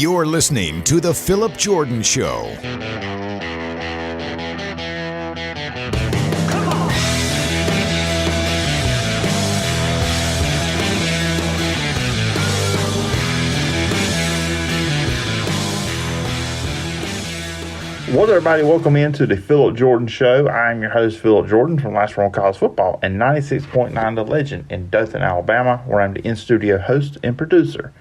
You're listening to The Phillip Jordan Show. What's up, everybody? Welcome into the Phillip Jordan Show. I'm your host, Phillip Jordan from Last Word on College Football and 96.9 The Legend in Dothan, Alabama, where I'm the in-studio host and producer,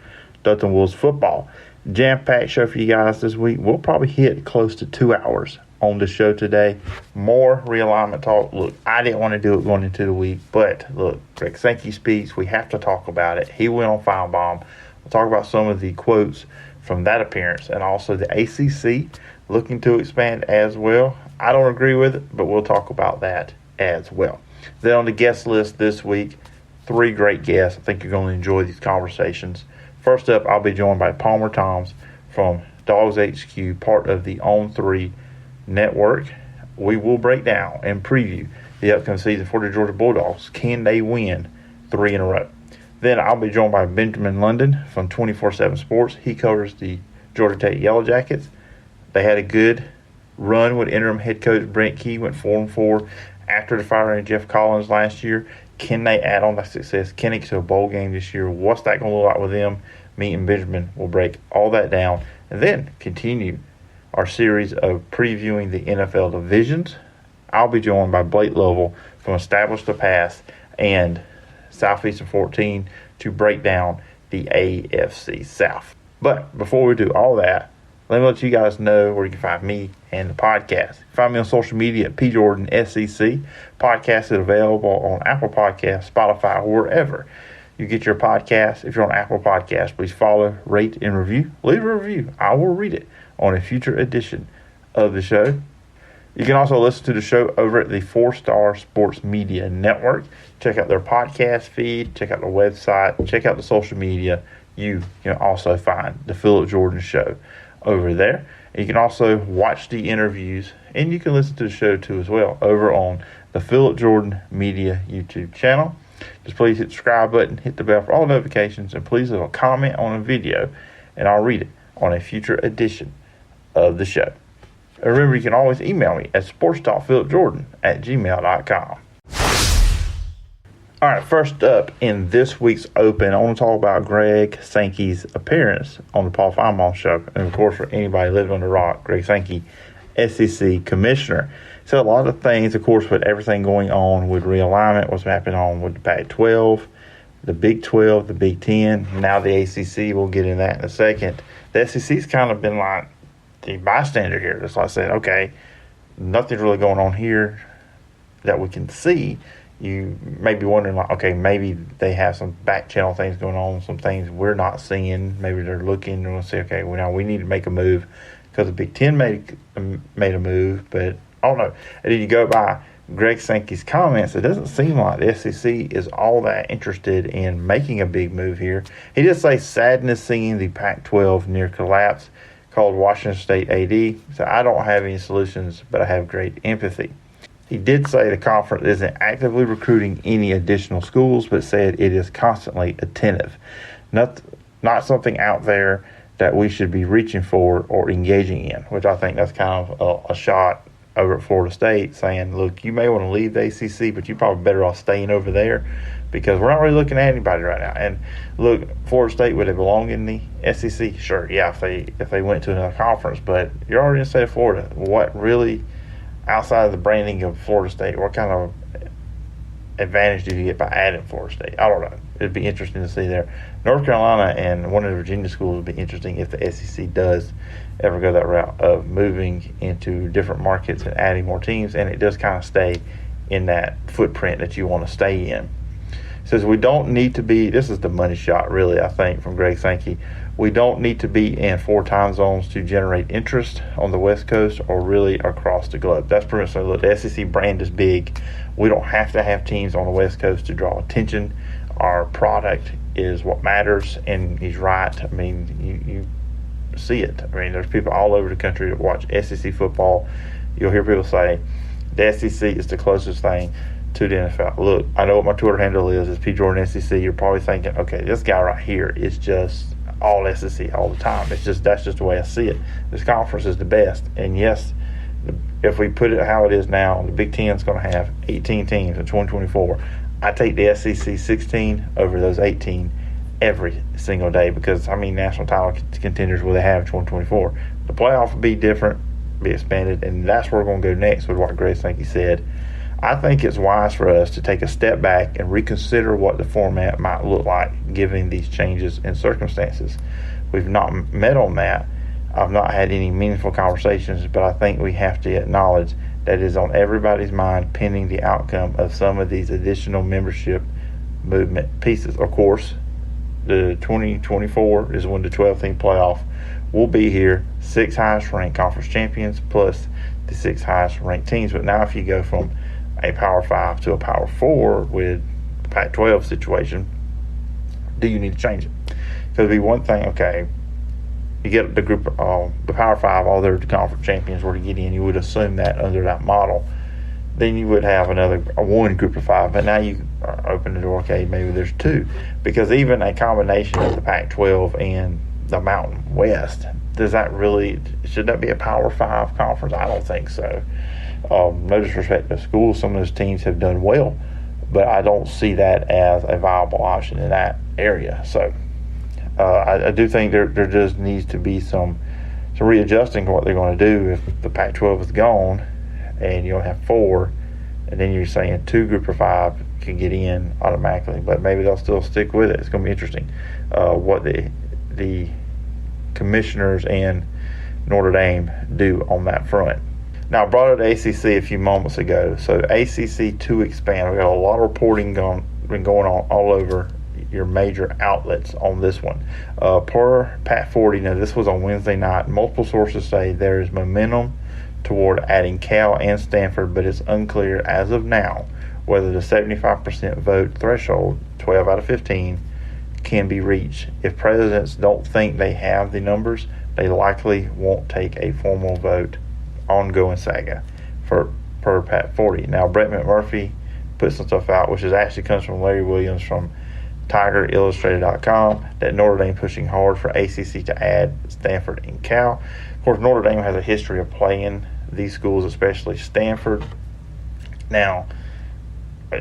Dothan Wolves Football. Jam-packed show for you guys this week. We'll probably hit close to 2 hours on the show today. More realignment talk. Look, I didn't want to do it going into the week, but look, Greg Sankey speaks. We have to talk about it. He went on Finebaum. We'll talk about some of the quotes from that appearance and also the ACC looking to expand as well. I don't agree with it, but we'll talk about that as well. Then on the guest list this week, 3 great guests. I think you're going to enjoy these conversations. First up, I'll be joined by Thombs from Dawgs HQ, part of the On3 network. We will break down and preview the upcoming season for the Georgia Bulldogs. Can they win 3 in a row? Then I'll be joined by Benjamin London from 24/7 Sports. He covers the Georgia Tech Yellow Jackets. They had a good run with interim head coach Brent Key, went 4-4 after the firing of Jeff Collins last year. Can they add on that success? Can they get to a bowl game this year? What's that going to look like with them? Me and Benjamin will break all that down and then continue our series of previewing the NFL divisions. I'll be joined by Blake Lovell from Establish the Pass and Southeastern 14 to break down the AFC South. But before we do all that, let me let you guys know where you can find me and the podcast. Find me on social media at PJordanSEC. Podcast is available on Apple Podcasts, Spotify, wherever you get your podcast. If you're on Apple Podcasts, please follow, rate, and review. Leave a review. I will read it on a future edition of the show. You can also listen to the show over at the 4-Star Sports Media Network. Check out their podcast feed. Check out the website. Check out the social media. You can also find the Phillip Jordan Show over there. And you can also watch the interviews and you can listen to the show too as well over on the Phillip Jordan Media YouTube channel. Just please hit the subscribe button, hit the bell for all notifications, and please leave a comment on a video and I'll read it on a future edition of the show. And remember, you can always email me at sportstalkphillipjordan@gmail.com. All right, first up in this week's Open, I want to talk about Greg Sankey's appearance on the Paul Finebaum Show. And, of course, for anybody living on the rock, Greg Sankey, SEC Commissioner. So a lot of things, of course, with everything going on with realignment, what's happening on with the Pac-12, the Big 12, the Big 10, now the ACC. We'll get into that in a second. The SEC's kind of been like the bystander here. That's why I said, okay, nothing's really going on here that we can see. You may be wondering, like, okay, maybe they have some back channel things going on, some things we're not seeing. Maybe they're looking and we'll say, okay, well, now we need to make a move because the Big Ten made a move, but I don't know. And then you go by Greg Sankey's comments, it doesn't seem like the SEC is all that interested in making a big move here. He did say sadness seeing the Pac-12 near collapse, called Washington State AD. So I don't have any solutions, but I have great empathy. He did say the conference isn't actively recruiting any additional schools, but said it is constantly attentive. Not something out there that we should be reaching for or engaging in, which I think that's kind of a shot over at Florida State, saying, look, you may want to leave the ACC, but you're probably better off staying over there because we're not really looking at anybody right now. And look, Florida State, would they belong in the SEC? Sure, yeah, if they went to another conference, but you're already in the state of Florida. What really, outside of the branding of Florida State, what kind of advantage do you get by adding Florida State? I don't know. It'd be interesting to see there. North Carolina and one of the Virginia schools would be interesting if the SEC does ever go that route of moving into different markets and adding more teams, and it does kind of stay in that footprint that you want to stay in. Says we don't need to be, this is the money shot really, I think, from Greg Sankey. We don't need to be in 4 time zones to generate interest on the West Coast or really across the globe. That's pretty much, so look, the SEC brand is big. We don't have to have teams on the West Coast to draw attention. Our product is what matters, and he's right. I mean, you see it. I mean, there's people all over the country that watch SEC football. You'll hear people say the SEC is the closest thing to the NFL. Look, I know what my Twitter handle is. It's PJordanSEC. You're probably thinking, okay, this guy right here is just all SEC all the time. That's just the way I see it. This conference is the best, and yes, if we put it how it is now, the Big Ten is going to have 18 teams in 2024. I take the SEC 16 over those 18 every single day, because how many national title contenders will they have in 2024? The playoff will be different, be expanded, and that's where we're going to go next with what Greg Sankey said. I think it's wise for us to take a step back and reconsider what the format might look like given these changes in circumstances. We've not met on that. I've not had any meaningful conversations, but I think we have to acknowledge that it is on everybody's mind pending the outcome of some of these additional membership movement pieces. Of course, the 2024 is when the 12-team playoff will be here. 6 highest ranked conference champions plus the 6 highest ranked teams. But now if you go from a Power 5 to a Power 4 with the Pac-12 situation, do you need to change it? Because it'd be one thing, okay, you get the group, the Power 5, all their conference champions were to get in. You would assume that under that model. Then you would have one group of 5. But now you open the door, okay, maybe there's 2. Because even a combination of the Pac-12 and the Mountain West, should that be a Power 5 conference? I don't think so. No disrespect to schools, some of those teams have done well, but I don't see that as a viable option in that area. So I do think there just needs to be some readjusting to what they're going to do if the Pac-12 is gone and you only have 4, and then you're saying 2 group of 5 can get in automatically, but maybe they'll still stick with it. It's going to be interesting what the commissioners and Notre Dame do on that front. Now, I brought up the ACC a few moments ago. So ACC to expand. We've got a lot of reporting been going on all over your major outlets on this one. Per Pat 40, now this was on Wednesday night. Multiple sources say there is momentum toward adding Cal and Stanford, but it's unclear as of now whether the 75% vote threshold, 12 out of 15, can be reached. If presidents don't think they have the numbers, they likely won't take a formal vote. Ongoing saga for per Pat 40. Now, Brett McMurphy put some stuff out, which actually comes from Larry Williams from TigerIllustrated.com, that Notre Dame pushing hard for ACC to add Stanford and Cal. Of course, Notre Dame has a history of playing these schools, especially Stanford. Now,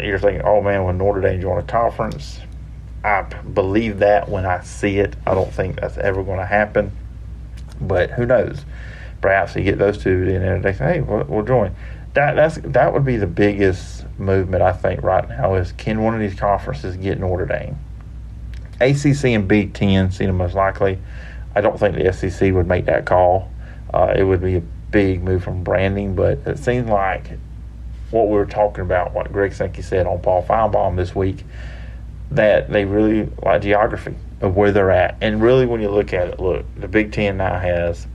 you're thinking, oh man, when Notre Dame joined a conference, I believe that when I see it. I don't think that's ever going to happen, but who knows? Perhaps you get those 2 in there and they say, hey, we'll join. That would be the biggest movement, I think, right now is, can one of these conferences get Notre Dame? ACC and Big Ten seem the most likely. I don't think the SEC would make that call. It would be a big move from branding, but it seems like what we were talking about, what Greg Sankey said on Paul Finebaum this week, that they really like geography of where they're at. And really, when you look at it, the Big Ten now has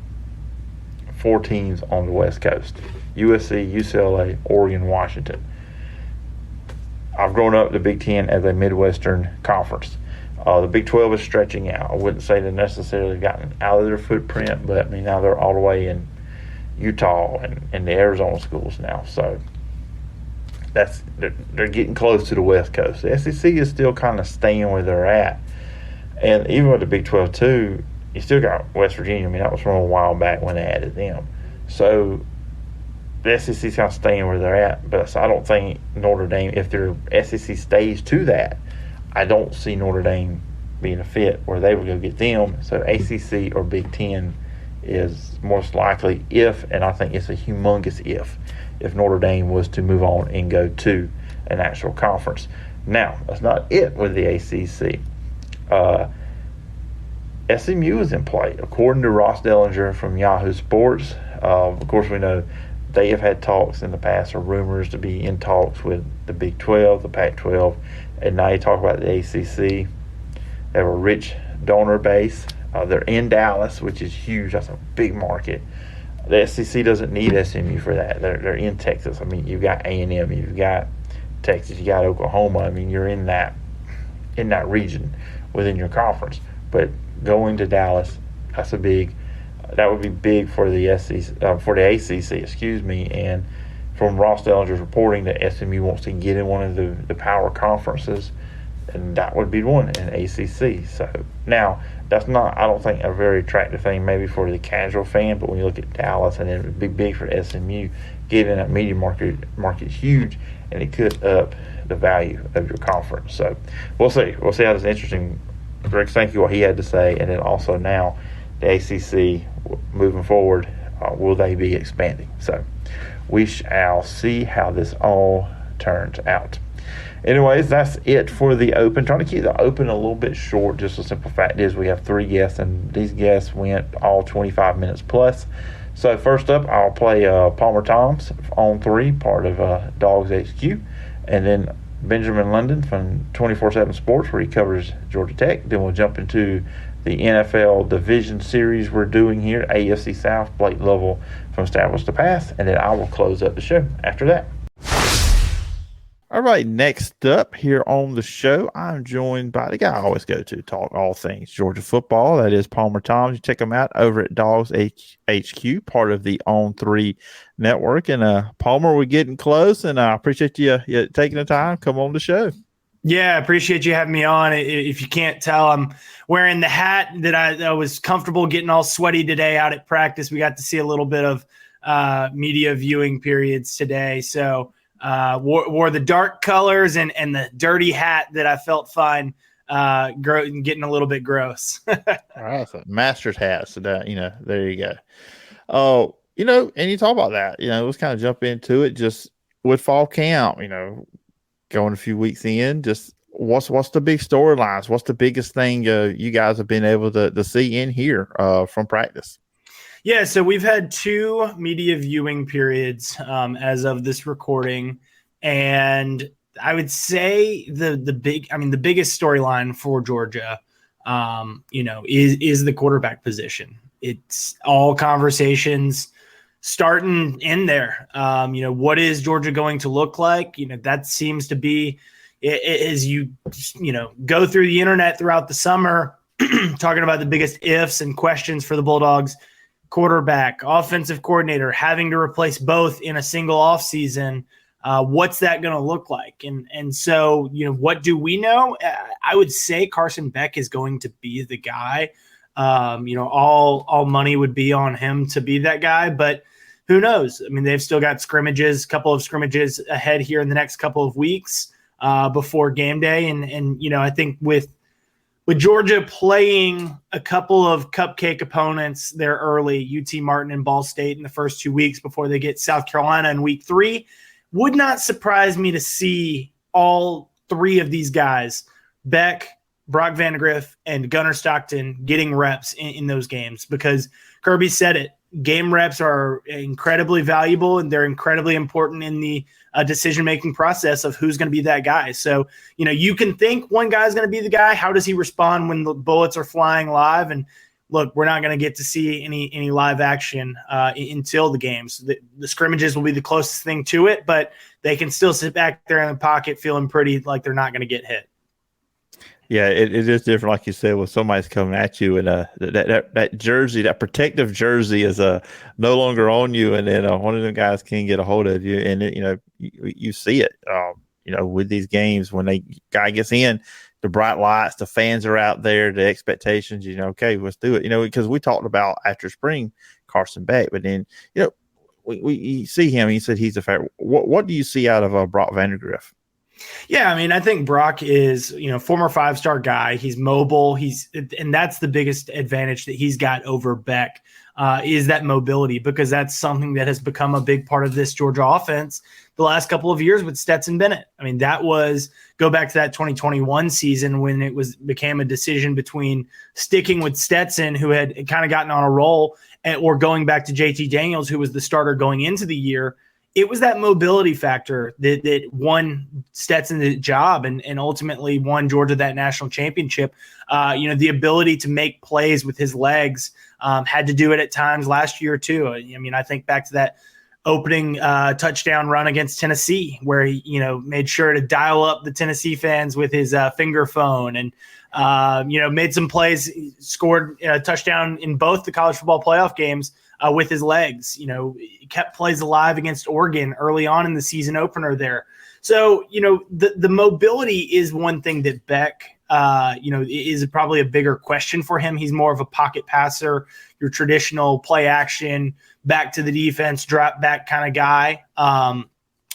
4 teams on the West Coast: USC, UCLA, Oregon, Washington. I've grown up the Big Ten as a Midwestern conference. The Big 12 is stretching out. I wouldn't say they've necessarily gotten out of their footprint, but I mean, now they're all the way in Utah and the Arizona schools now. So they're getting close to the West Coast. The SEC is still kind of staying where they're at. And even with the Big 12 too, you still got West Virginia. I mean, that was from a while back when they added them. So the SEC's kind of staying where they're at. But I don't think Notre Dame, if their SEC stays to that, I don't see Notre Dame being a fit where they would go get them. So ACC or Big Ten is most likely and I think it's a humongous if Notre Dame was to move on and go to an actual conference. Now, that's not it with the ACC. SMU is in play, according to Ross Dellinger from Yahoo Sports. Of course, we know they have had talks in the past, or rumors to be in talks with the Big 12, the Pac-12, and now you talk about the ACC. They have a rich donor base. They're in Dallas, which is huge. That's a big market. The SEC doesn't need SMU for that. They're in Texas. I mean, you've got A&M, you've got Texas, you got Oklahoma. I mean, you're in that region within your conference. But going to Dallas, that would be big for the for the ACC, And from Ross Dellinger's reporting that SMU wants to get in one of the power conferences, and that would be one in ACC. So now that's not, I don't think, a very attractive thing maybe for the casual fan, but when you look at Dallas, and then it would be big for SMU, getting that media market huge, and it could up the value of your conference. So we'll see how this interesting. Greg Sankey, what he had to say, and then also now the ACC moving forward, will they be expanding? So we shall see how this all turns out. Anyways, that's it for the Open. Trying to keep the Open a little bit short. Just the simple fact is we have 3 guests, and these guests went all 25 minutes plus. So first up, I'll play Palmer Thombs on 3, part of Dawgs HQ, and then Benjamin London from 24/7 Sports, where he covers Georgia Tech. Then we'll jump into the NFL Division Series we're doing here, AFC South, Blake Lovell from Established the Pass, and then I will close up the show after that. All right, next up here on the show, I'm joined by the guy I always go to talk all things Georgia football. That is Palmer Thombs. You check him out over at Dawgs HQ, part of the On3 network. And Palmer, we're getting close, and I appreciate you taking the time. Come on the show. Yeah, I appreciate you having me on. If you can't tell, I'm wearing the hat that I was comfortable getting all sweaty today out at practice. We got to see a little bit of media viewing periods today. So wore the dark colors and the dirty hat that I felt fine getting a little bit gross. All right, so master's hat. So that, there you go. Oh, and you talk about that, let's kind of jump into it just with fall camp, going a few weeks in, just what's the big storylines? What's the biggest thing you guys have been able to see in here from practice? Yeah, so we've had 2 media viewing periods as of this recording, and I would say the biggest storyline for Georgia, is the quarterback position. It's all conversations starting in there. What is Georgia going to look like? That seems to be as you go through the internet throughout the summer, talking about the biggest ifs and questions for the Bulldogs. Quarterback, offensive coordinator, having to replace both in a single offseason. What's that going to look like? And so, what do we know? I would say Carson Beck is going to be the guy. All money would be on him to be that guy, but who knows? I mean, they've still got a couple of scrimmages ahead here in the next couple of weeks before game day. And I think with Georgia playing a couple of cupcake opponents there early, UT Martin and Ball State in the first 2 weeks before they get South Carolina in week 3, would not surprise me to see all 3 of these guys, Beck, Brock Vandegrift, and Gunnar Stockton, getting reps in those games, because Kirby said it. Game reps are incredibly valuable, and they're incredibly important in the decision-making process of who's going to be that guy. So, you can think one guy's going to be the guy. How does he respond when the bullets are flying live? And look, we're not going to get to see any live action until the games. The scrimmages will be the closest thing to it, but they can still sit back there in the pocket feeling pretty like they're not going to get hit. Yeah, it is different, like you said, when somebody's coming at you, and that jersey, that protective jersey, is no longer on you, and then one of them guys can get a hold of you, and you see it, with these games when the guy gets in, the bright lights, the fans are out there, the expectations, okay, let's do it, because we talked about after spring Carson Beck, but then we see him, he said he's a favorite. What do you see out of Brock Vandegrift? Yeah, I mean, I think Brock is, former 5-star guy. He's mobile. And that's the biggest advantage that he's got over Beck, is that mobility, because that's something that has become a big part of this Georgia offense the last couple of years with Stetson Bennett. I mean, go back to that 2021 season when it became a decision between sticking with Stetson, who had kind of gotten on a roll, or going back to JT Daniels, who was the starter going into the year. It was that mobility factor that won Stetson the job and ultimately won Georgia that national championship. The ability to make plays with his legs, had to do it at times last year too. I mean, I think back to that opening touchdown run against Tennessee, where he, made sure to dial up the Tennessee fans with his finger phone, and made some plays, scored a touchdown in both the college football playoff games with his legs. Kept plays alive against Oregon early on in the season opener there. So, the mobility is one thing that Beck, is probably a bigger question for him. He's more of a pocket passer, your traditional play action, back to the defense, drop back kind of guy.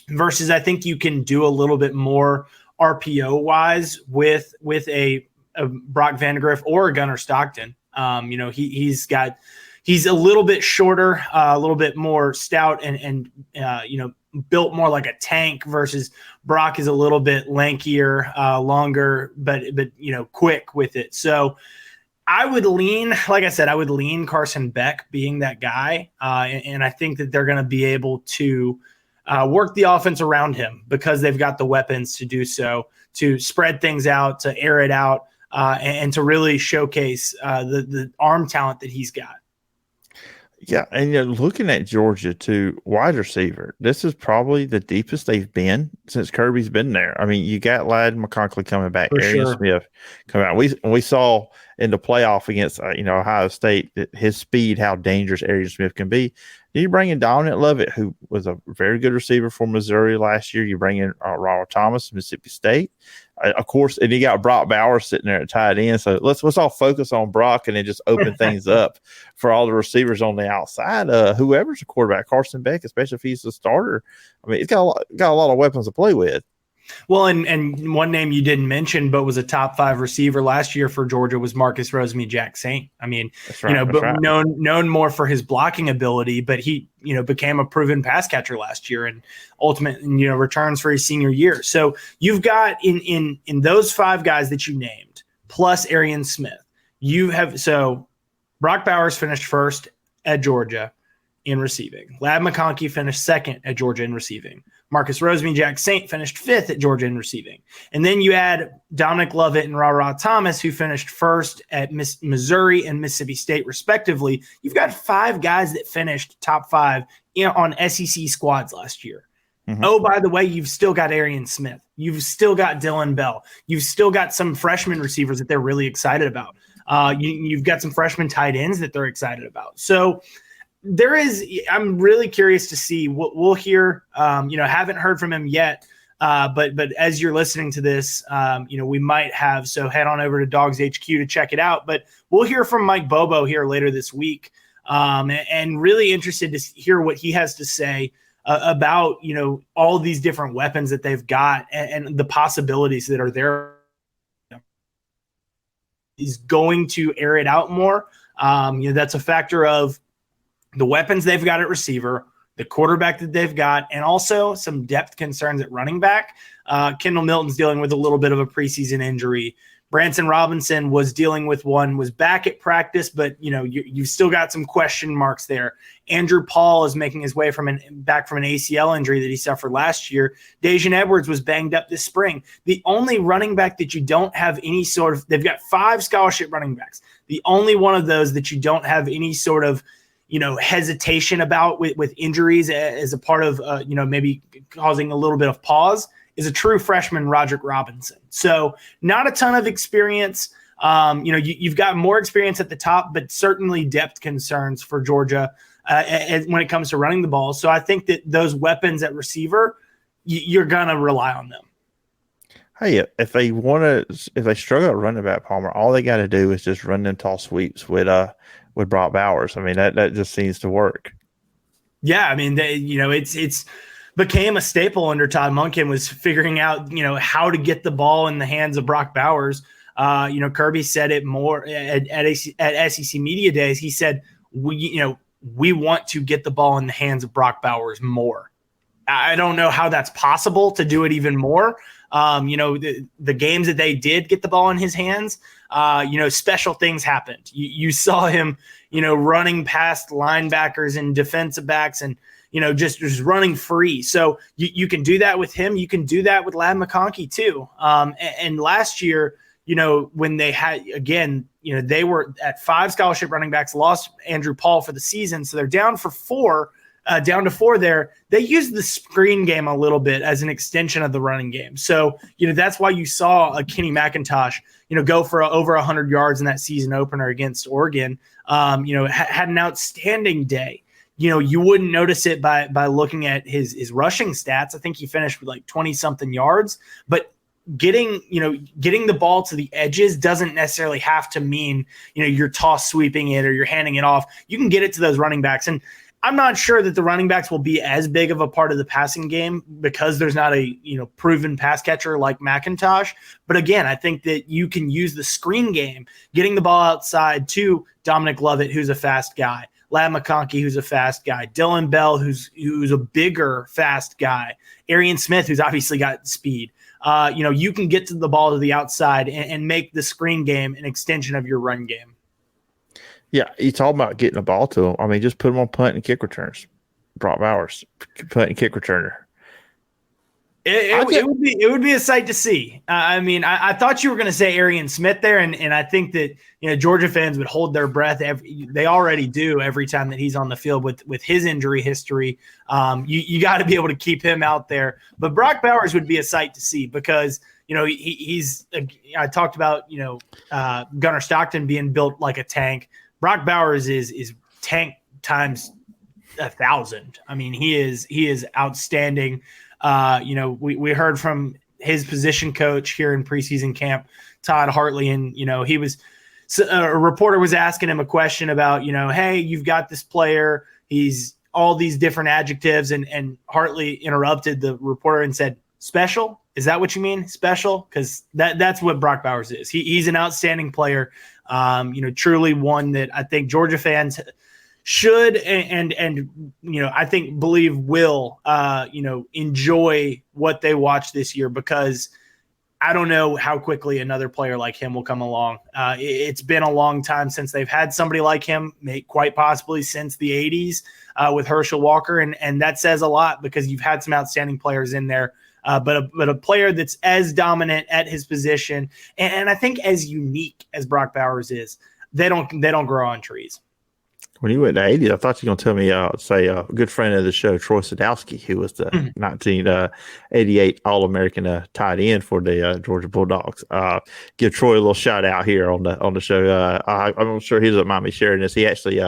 Versus I think you can do a little bit more RPO wise with a Brock Vandegrift or a Gunnar Stockton. He's a little bit shorter, a little bit more stout and built more like a tank versus Brock is a little bit lankier, longer, but quick with it. So I would lean, like I said, Carson Beck being that guy. And I think that they're going to be able to work the offense around him because they've got the weapons to do so, to spread things out, to air it out, and to really showcase the arm talent that he's got. Yeah, and looking at Georgia too, wide receiver, this is probably the deepest they've been since Kirby's been there. I mean, you got Ladd McConkey coming back, Arian Smith coming out. We saw in the playoff against Ohio State that his speed, how dangerous Arian Smith can be. Then you bring in Dominic Lovett, who was a very good receiver for Missouri last year. You bring in Ronald Thomas, Mississippi State. Of course, and you got Brock Bowers sitting there at tight end. So let's all focus on Brock and then just open things up for all the receivers on the outside. Whoever's a quarterback, Carson Beck, especially if he's the starter. I mean, he's got a lot of weapons to play with. Well, and one name you didn't mention, but was a top 5 receiver last year for Georgia was Marcus Rosemy-Jacksaint. I mean, known more for his blocking ability, but he, became a proven pass catcher last year and ultimate, returns for his senior year. So you've got in those 5 guys that you named, plus Arian Smith, Brock Bowers finished first at Georgia in receiving. Ladd McConkey finished second at Georgia in receiving. Marcus Rosemy-Jacksaint finished 5th at Georgia in receiving. And then you add Dominic Lovett and Ra Thomas, who finished first at Missouri and Mississippi State, respectively. You've got 5 guys that finished top 5 on SEC squads last year. Mm-hmm. Oh, by the way, you've still got Arian Smith. You've still got Dylan Bell. You've still got some freshman receivers that they're really excited about. You've got some freshman tight ends that they're excited about. So I'm really curious to see what we'll hear. Haven't heard from him yet, but as you're listening to this, we might have. So head on over to Dawgs HQ to check it out. But we'll hear from Mike Bobo here later this week, and really interested to hear what he has to say about all these different weapons that they've got and the possibilities that are there. He's going to air it out more. That's a factor of the weapons they've got at receiver, the quarterback that they've got, and also some depth concerns at running back. Kendall Milton's dealing with a little bit of a preseason injury. Branson Robinson was dealing with one, was back at practice, but you've still got some question marks there. Andrew Paul is making his way back from an ACL injury that he suffered last year. Dejan Edwards was banged up this spring. The only running back that you don't have any sort of – they've got 5 scholarship running backs. The only one of those that you don't have any sort of – hesitation about with injuries as a part of, maybe causing a little bit of pause is a true freshman, Roderick Robinson. So not a ton of experience. You've got more experience at the top, but certainly depth concerns for Georgia when it comes to running the ball. So I think that those weapons at receiver, you're going to rely on them. Hey, if they struggle at running back, Palmer, all they got to do is just run them tall sweeps with Brock Bowers. I mean, that just seems to work. Yeah, I mean, it's became a staple under Todd Monken was figuring out, how to get the ball in the hands of Brock Bowers. Kirby said it more at SEC Media Days. He said, we want to get the ball in the hands of Brock Bowers more. I don't know how that's possible to do it even more. The games that they did get the ball in his hands, special things happened. You saw him, running past linebackers and defensive backs and, just running free. So you can do that with him. You can do that with Ladd McConkey too. And last year, when they had, again, they were at 5 scholarship running backs, lost Andrew Paul for the season. So they're down to 4 there. They used the screen game a little bit as an extension of the running game. So, that's why you saw a Kenny McIntosh, go for over 100 yards in that season opener against Oregon, had an outstanding day. you wouldn't notice it by looking at his rushing stats. I think he finished with like 20 something yards, but getting the ball to the edges doesn't necessarily have to mean, you're toss sweeping it or you're handing it off. You can get it to those running backs. And I'm not sure that the running backs will be as big of a part of the passing game because there's not a, proven pass catcher like McIntosh. But again, I think that you can use the screen game, getting the ball outside to Dominic Lovett, who's a fast guy, Ladd McConkey, who's a fast guy, Dylan Bell, who's a bigger, fast guy, Arian Smith, who's obviously got speed. You can get to the ball to the outside and make the screen game an extension of your run game. Yeah, you talk about getting the ball to him. I mean, just put him on punt and kick returns. Brock Bowers, punt and kick returner. It would be a sight to see. I thought you were going to say Arian Smith there, and I think that Georgia fans would hold their breath. They already do every time that he's on the field with his injury history. You got to be able to keep him out there. But Brock Bowers would be a sight to see because he's. I talked about Gunnar Stockton being built like a tank. Brock Bowers is tank times 1,000. I mean, he is outstanding. We heard from his position coach here in preseason camp, Todd Hartley, and he was a reporter was asking him a question about hey, you've got this player, he's all these different adjectives, and Hartley interrupted the reporter and said, "Special? Is that what you mean? Special?" Because that's what Brock Bowers is. He's an outstanding player. Truly one that I think Georgia fans should and I think believe will enjoy what they watch this year, because I don't know how quickly another player like him will come along. It's been a long time since they've had somebody like him, quite possibly since the 80s with Herschel Walker, and that says a lot because you've had some outstanding players in there. But a player that's as dominant at his position and I think as unique as Brock Bowers is, they don't grow on trees. When you went to 80s, I thought you were going to tell me, a good friend of the show, Troy Sadowski, who was the 1988 All-American tight end for the Georgia Bulldogs. Give Troy a little shout out here on the show. I'm sure he doesn't mind me sharing this. He actually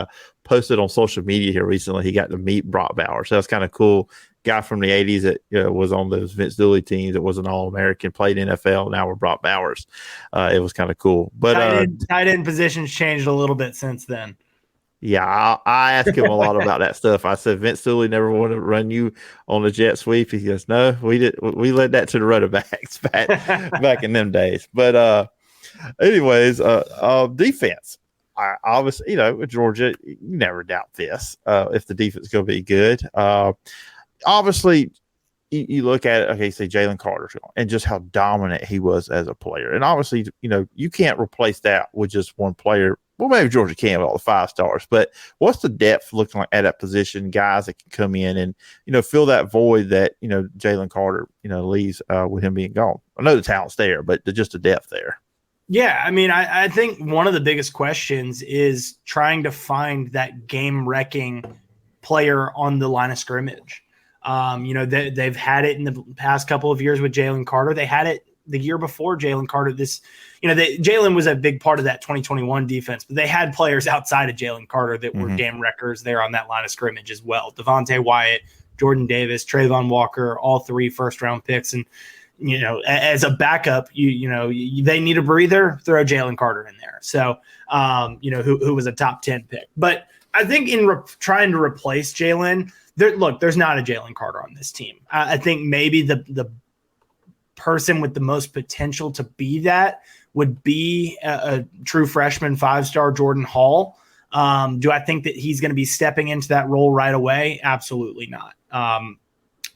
posted on social media here recently. He got to meet Brock Bowers. So that's kind of cool. Guy from the 80s that was on those Vince Dooley teams that was an All-American, played NFL. Now we're Brock Bowers. It was kind of cool. But tight end positions changed a little bit since then. Yeah, I asked him a lot about that stuff. I said, Vince Dooley never wanted to run you on the jet sweep. He goes, no, we did. We led that to the running backs back in them days. But anyways, defense. Obviously, with Georgia, you never doubt this. If the defense is going to be good, obviously, you look at it. Okay, say Jalen Carter and just how dominant he was as a player, and obviously, you can't replace that with just one player. Well, maybe Georgia can with all the 5 stars, but what's the depth looking like at that position? Guys that can come in and fill that void that Jalen Carter leaves with him being gone. I know the talent's there, but just the depth there. Yeah, I think one of the biggest questions is trying to find that game-wrecking player on the line of scrimmage. They've had it in the past couple of years with Jalen Carter. They had it the year before Jalen Carter. Jalen was a big part of that 2021 defense, but they had players outside of Jalen Carter that were game wreckers there on that line of scrimmage as well. Devontae Wyatt, Jordan Davis, Trayvon Walker, all 3 first-round picks. And, as a backup, they need a breather, throw Jalen Carter in there. So, who was a top 10 pick. But I think in trying to replace Jalen, there's not a Jalen Carter on this team. I think maybe the person with the most potential to be that would be a true freshman 5-star Jordan Hall. Do I think that he's going to be stepping into that role right away? Absolutely not.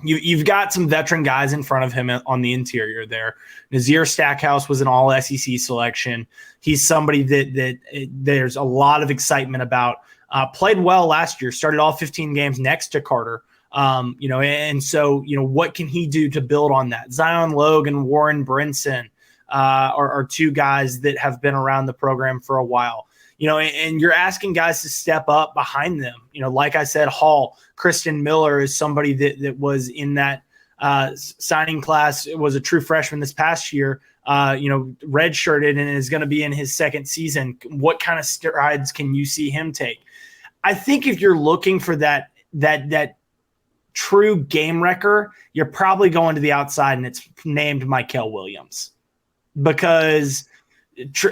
You've got some veteran guys in front of him on the interior there. Nazir Stackhouse was an all-SEC selection. He's somebody that there's a lot of excitement about. Played well last year, started all 15 games next to Carter. And so, what can he do to build on that? Zion Logue and Warren Brinson are 2 guys that have been around the program for a while. And you're asking guys to step up behind them. Like I said, Hall, Kristen Miller is somebody that was in that signing class. It was a true freshman this past year, redshirted and is going to be in his second season. What kind of strides can you see him take? I think if you're looking for that true game wrecker, you're probably going to the outside, and it's named Mykel Williams, because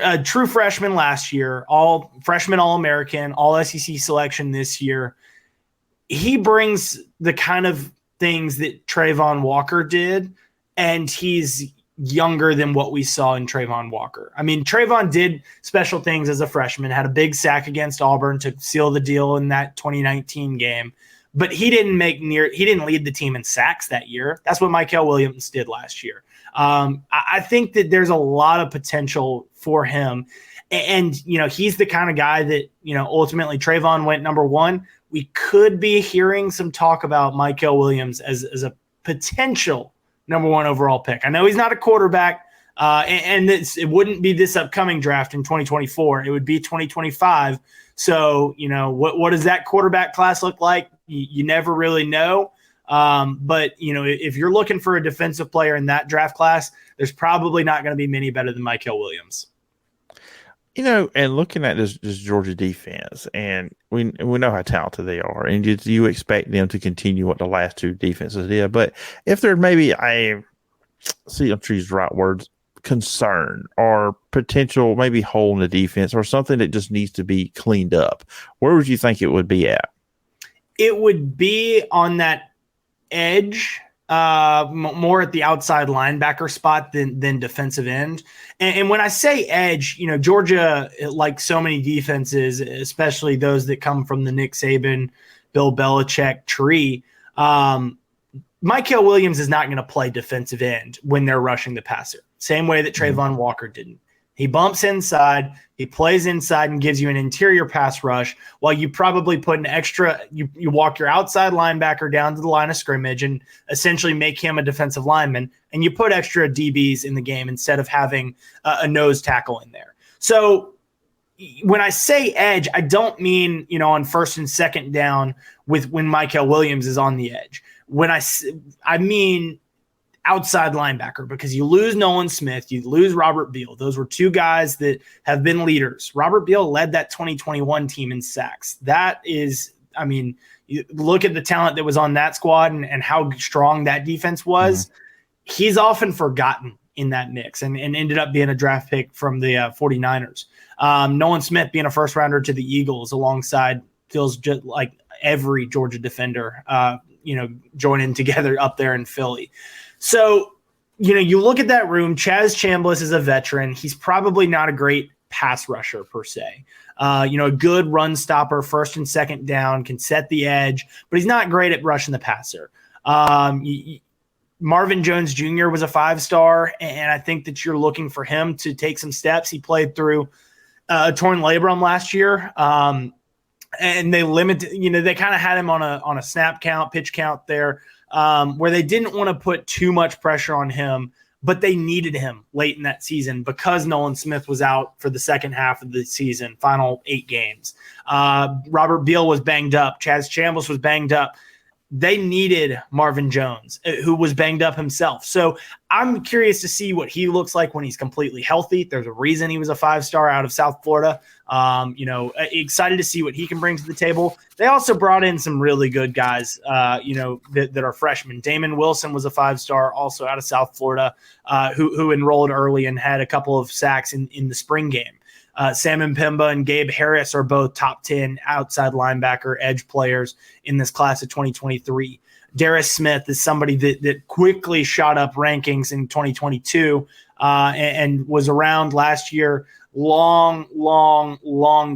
a true freshman last year, all freshman All-American, all SEC selection this year. He brings the kind of things that Trayvon Walker did, and he's younger than what we saw in Trayvon Walker. I mean, Trayvon did special things as a freshman, had a big sack against Auburn to seal the deal in that 2019 game. But he didn't lead the team in sacks that year. That's what Mykel Williams did last year. I think that there's a lot of potential for him. And, he's the kind of guy that, ultimately Trayvon went number one. We could be hearing some talk about Mykel Williams as a potential number one overall pick. I know he's not a quarterback, and it wouldn't be this upcoming draft in 2024. It would be 2025. So, what does that quarterback class look like? You never really know. But, if you're looking for a defensive player in that draft class, there's probably not going to be many better than Mykel Williams. And looking at this Georgia defense, and we know how talented they are, and you expect them to continue what the last two defenses did. But if there maybe I'm sure use the right words, concern or potential maybe hole in the defense or something that just needs to be cleaned up, where would you think it would be at? It would be on that edge, more at the outside linebacker spot than defensive end. And when I say edge, Georgia, like so many defenses, especially those that come from the Nick Saban, Bill Belichick tree, Mykel Williams is not going to play defensive end when they're rushing the passer. Same way that Trayvon Walker didn't. He bumps inside, he plays inside and gives you an interior pass rush while you probably put an extra – you walk your outside linebacker down to the line of scrimmage and essentially make him a defensive lineman, and you put extra DBs in the game instead of having a nose tackle in there. So when I say edge, I don't mean, on first and second down when Mykel Williams is on the edge. When I mean – outside linebacker, because you lose Nolan Smith, you lose Robert Beal. Those were two guys that have been leaders. Robert Beal led that 2021 team in sacks. That is, you look at the talent that was on that squad and how strong that defense was. Mm-hmm. He's often forgotten in that mix and ended up being a draft pick from the 49ers. Nolan Smith being a first rounder to the Eagles alongside feels just like every Georgia defender, joining together up there in Philly. So, you look at that room, Chaz Chambliss is a veteran. He's probably not a great pass rusher per se. A good run stopper, first and second down, can set the edge, but he's not great at rushing the passer. Marvin Jones Jr. was a 5-star, and I think that you're looking for him to take some steps. He played through a torn labrum last year, and they limited, they kind of had him on a snap count, pitch count there, where they didn't want to put too much pressure on him, but they needed him late in that season because Nolan Smith was out for the second half of the season, final 8 games. Robert Beal was banged up. Chaz Chambliss was banged up. They needed Marvin Jones, who was banged up himself. So I'm curious to see what he looks like when he's completely healthy. There's a reason he was a 5-star out of South Florida. Excited to see what he can bring to the table. They also brought in some really good guys, that are freshmen. Damon Wilson was a 5-star also out of South Florida, who enrolled early and had a couple of sacks in the spring game. Sam Mpemba and Gabe Harris are both top 10 outside linebacker edge players in this class of 2023. Darius Smith is somebody that quickly shot up rankings in 2022 and was around last year. Long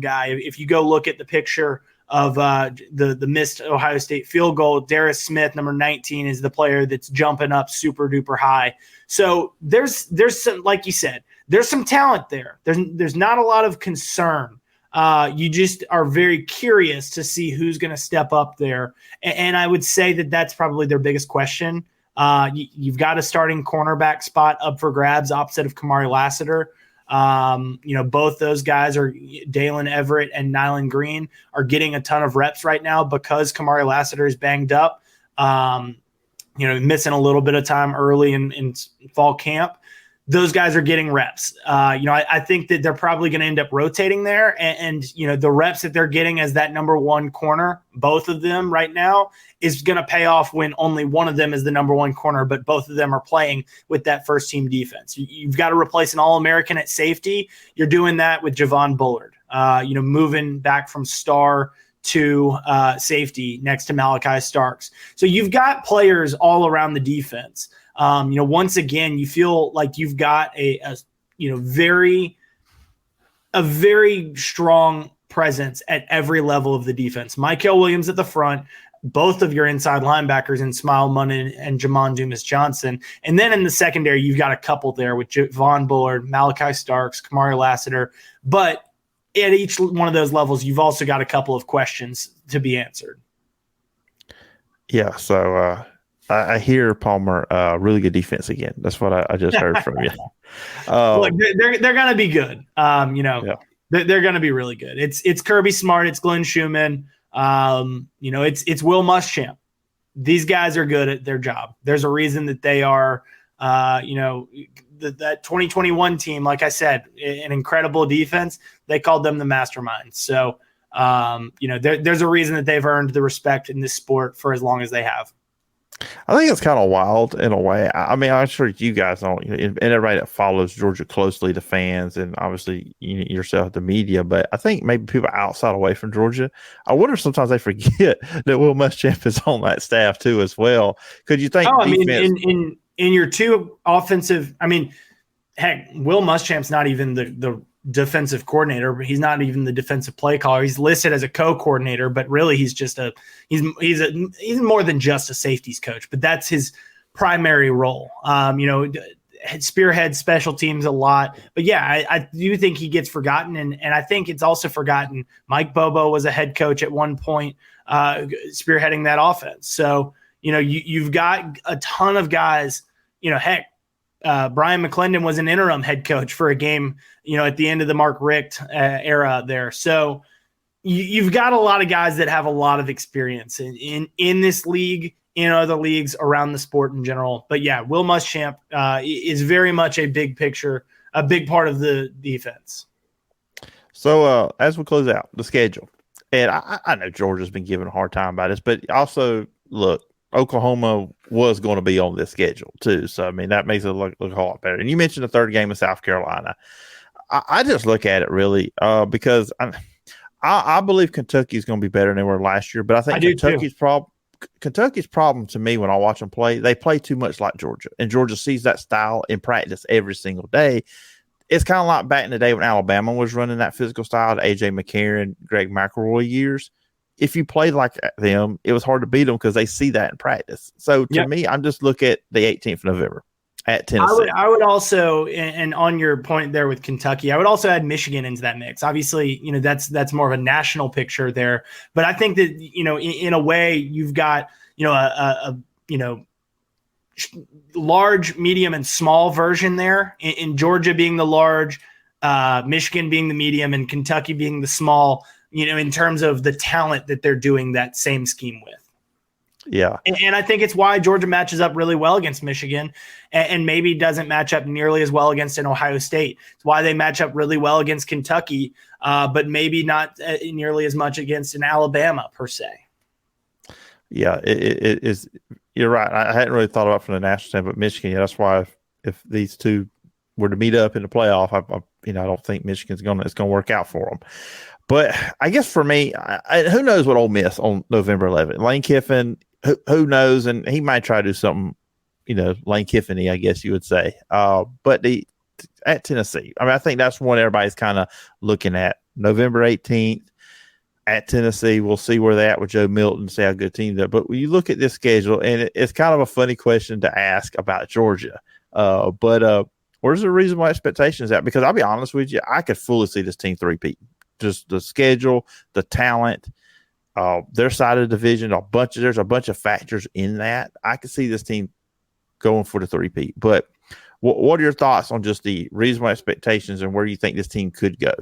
guy. If you go look at the picture of the missed Ohio State field goal, Darius Smith, number 19, is the player that's jumping up super duper high. So there's some, like you said, there's some talent there. There's not a lot of concern. You just are very curious to see who's going to step up there. And I would say that that's probably their biggest question. You've got a starting cornerback spot up for grabs opposite of Kamari Lassiter. Both those guys are Dalen Everett and Nyland Green are getting a ton of reps right now because Kamari Lassiter is banged up, missing a little bit of time early in fall camp. those guys are getting reps. I think that they're probably going to end up rotating there. And, the reps that they're getting as that number one corner, both of them right now, is going to pay off when only one of them is the number one corner, but both of them are playing with that first team defense. You've got to replace an All-American at safety. You're doing that with Javon Bullard, moving back from star to safety next to Malachi Starks. So you've got players all around the defense. Once again, you feel like you've got a very strong presence at every level of the defense. Michael Williams at the front, both of your inside linebackers in Smile Munnin and Jamon Dumas-Johnson. And then in the secondary, you've got a couple there with Javon Bullard, Malachi Starks, Kamari Lassiter. But at each one of those levels, you've also got a couple of questions to be answered. Yeah, so I hear Palmer, really good defense again. That's what I just heard from you. Look, they're going to be good. Yeah. They're going to be really good. It's Kirby Smart. It's Glenn Schumann. It's Will Muschamp. These guys are good at their job. There's a reason that they are, that 2021 team, like I said, an incredible defense. They called them the masterminds. So, there's a reason that they've earned the respect in this sport for as long as they have. I think it's kind of wild in a way. I mean, I'm sure you guys don't, and everybody that follows Georgia closely, the fans, and obviously yourself, the media. But I think maybe people outside away from Georgia, I wonder sometimes they forget that Will Muschamp is on that staff too as well. Could you think? In your two offensive, heck, Will Muschamp's not even the defensive coordinator. He's not even the defensive play caller. He's listed as a co-coordinator, but really he's just he's more than just a safeties coach, but that's his primary role. Spearhead special teams a lot, but yeah, I do think he gets forgotten. And I think it's also forgotten. Mike Bobo was a head coach at one point, spearheading that offense. So, you've got a ton of guys, Brian McClendon was an interim head coach for a game, at the end of the Mark Richt era there. So you've got a lot of guys that have a lot of experience in this league, in other leagues around the sport in general. But yeah, Will Muschamp is very much a big picture, a big part of the defense. So as we close out the schedule, and I know Georgia's been given a hard time about this, but also look, Oklahoma was going to be on this schedule too. So, that makes it look a lot better. And you mentioned the third game of South Carolina. I just look at it really because I believe Kentucky is going to be better than they were last year. But I think Kentucky's problem to me when I watch them play, they play too much like Georgia. And Georgia sees that style in practice every single day. It's kind of like back in the day when Alabama was running that physical style, the A.J. McCarron, Greg McElroy years. If you played like them, it was hard to beat them because they see that in practice. So to me, I'm just look at the 18th of November at Tennessee. I would also, and on your point there with Kentucky, I would also add Michigan into that mix. Obviously, that's more of a national picture there. But I think that, in a way, you've got, a large, medium, and small version there. In Georgia being the large, Michigan being the medium, and Kentucky being the small. In terms of the talent that they're doing that same scheme with. Yeah. And I think it's why Georgia matches up really well against Michigan and maybe doesn't match up nearly as well against an Ohio State. It's why they match up really well against Kentucky, but maybe not nearly as much against an Alabama per se. Yeah, it is. You're right. I hadn't really thought about from the national standpoint, but Michigan, that's why if these two were to meet up in the playoff, I don't think Michigan's going to work out for them. But I guess for me, who knows what Ole Miss on November 11th? Lane Kiffin, who knows? And he might try to do something, Lane Kiffin-y, I guess you would say. But at Tennessee, I think that's one everybody's kind of looking at. November 18th at Tennessee. We'll see where they're at with Joe Milton, see how good team they're. But when you look at this schedule, and it's kind of a funny question to ask about Georgia. But where's the reasonable expectations at? Because I'll be honest with you, I could fully see this team three-peat. Just the schedule, the talent, their side of the division, there's a bunch of factors in that. I could see this team going for the three-peat. But what are your thoughts on just the reasonable expectations and where you think this team could go?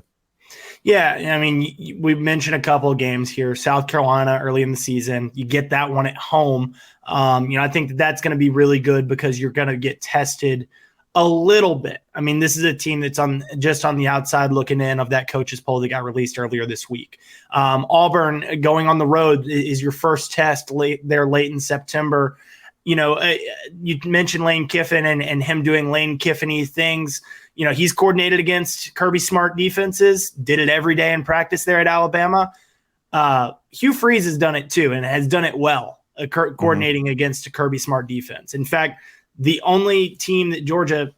Yeah, we mentioned a couple of games here. South Carolina early in the season, you get that one at home. I think that's going to be really good because you're going to get tested A little bit. I mean, this is a team that's just on the outside looking in of that coaches poll that got released earlier this week. Auburn going on the road is your first test late in September. You mentioned Lane Kiffin and him doing Lane Kiffin-y things. He's coordinated against Kirby Smart defenses, did it every day in practice there at Alabama. Hugh Freeze has done it too, and has done it well, coordinating against a Kirby Smart defense. In fact, the only team that Georgia,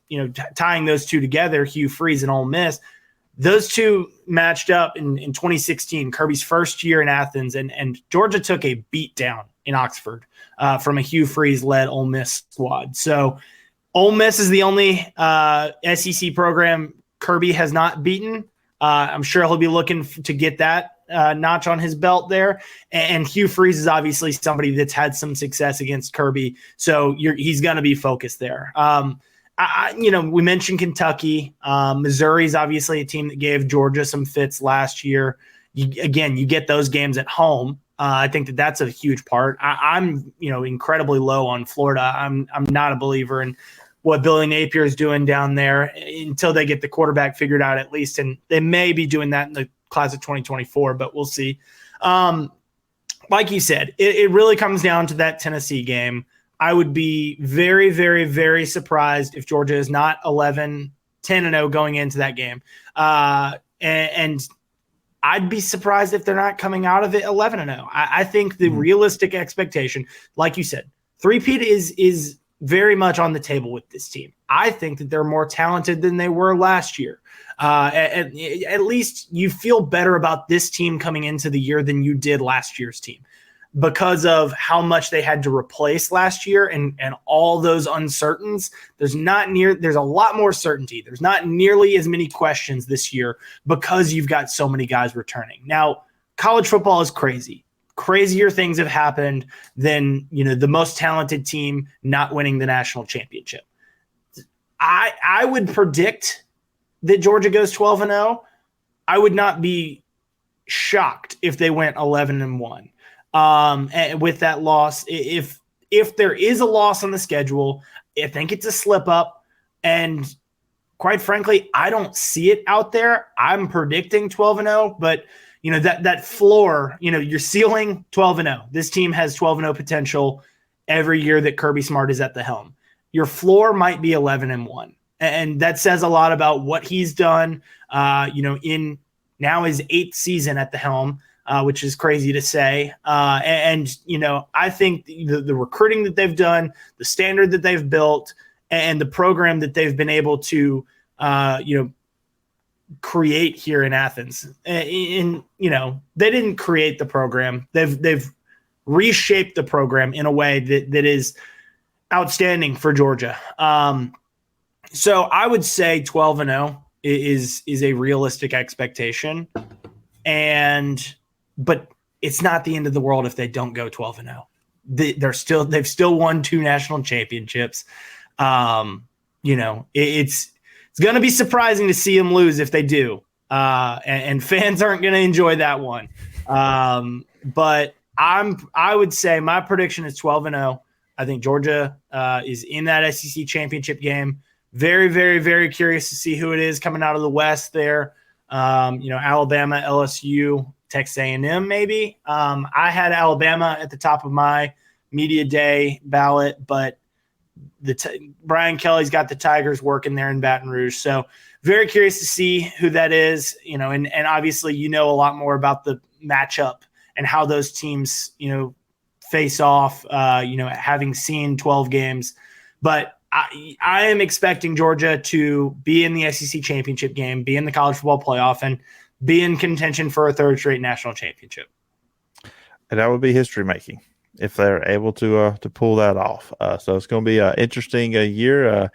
tying those two together, Hugh Freeze and Ole Miss, those two matched up in 2016, Kirby's first year in Athens, and Georgia took a beat down in Oxford from a Hugh Freeze-led Ole Miss squad. So Ole Miss is the only SEC program Kirby has not beaten. I'm sure he'll be looking to get that notch on his belt there. And Hugh Freeze is obviously somebody that's had some success against Kirby. So he's going to be focused there. We mentioned Kentucky. Missouri is obviously a team that gave Georgia some fits last year. You get those games at home. I think that's a huge part. I'm incredibly low on Florida. I'm not a believer in what Billy Napier is doing down there until they get the quarterback figured out at least. And they may be doing that in the class of 2024, but we'll see. Like you said, it really comes down to that Tennessee game. I would be very, very, very surprised if Georgia is not 10-0 going into that game. And I'd be surprised if they're not coming out of it 11-0. I think the realistic expectation, like you said, three-peat is very much on the table with this team. I think that they're more talented than they were last year. At least you feel better about this team coming into the year than you did last year's team because of how much they had to replace last year and all those uncertainties. There's a lot more certainty. There's not nearly as many questions this year because you've got so many guys returning. Now, college football is crazy. Crazier things have happened than, the most talented team not winning the national championship. I would predict that Georgia goes 12-0. I would not be shocked if they went 11-1. And with that loss, if there is a loss on the schedule, I think it's a slip up. And quite frankly, I don't see it out there. I'm predicting 12-0, but that floor, your ceiling 12-0. This team has 12-0 potential every year that Kirby Smart is at the helm. Your floor might be 11-1. And that says a lot about what he's done, in now his 8th season at the helm, which is crazy to say. I think the recruiting that they've done, the standard that they've built, and the program that they've been able to, create here in Athens. They didn't create the program. They've reshaped the program in a way that is outstanding for Georgia. So I would say 12-0 is a realistic expectation. But it's not the end of the world if they don't go 12-0. They've still won 2 national championships. It's going to be surprising to see them lose if they do. And fans aren't going to enjoy that one. But I would say my prediction is 12-0. I think Georgia is in that SEC championship game. Very, very, very curious to see who it is coming out of the West there. Alabama, LSU, Texas A&M maybe. I had Alabama at the top of my media day ballot, but Brian Kelly's got the Tigers working there in Baton Rouge. So very curious to see who that is, and obviously a lot more about the matchup and how those teams, face off, having seen 12 games. But I am expecting Georgia to be in the SEC championship game, be in the college football playoff, and be in contention for a 3rd straight national championship. And that would be history making if they're able to pull that off. So it's going to be an interesting year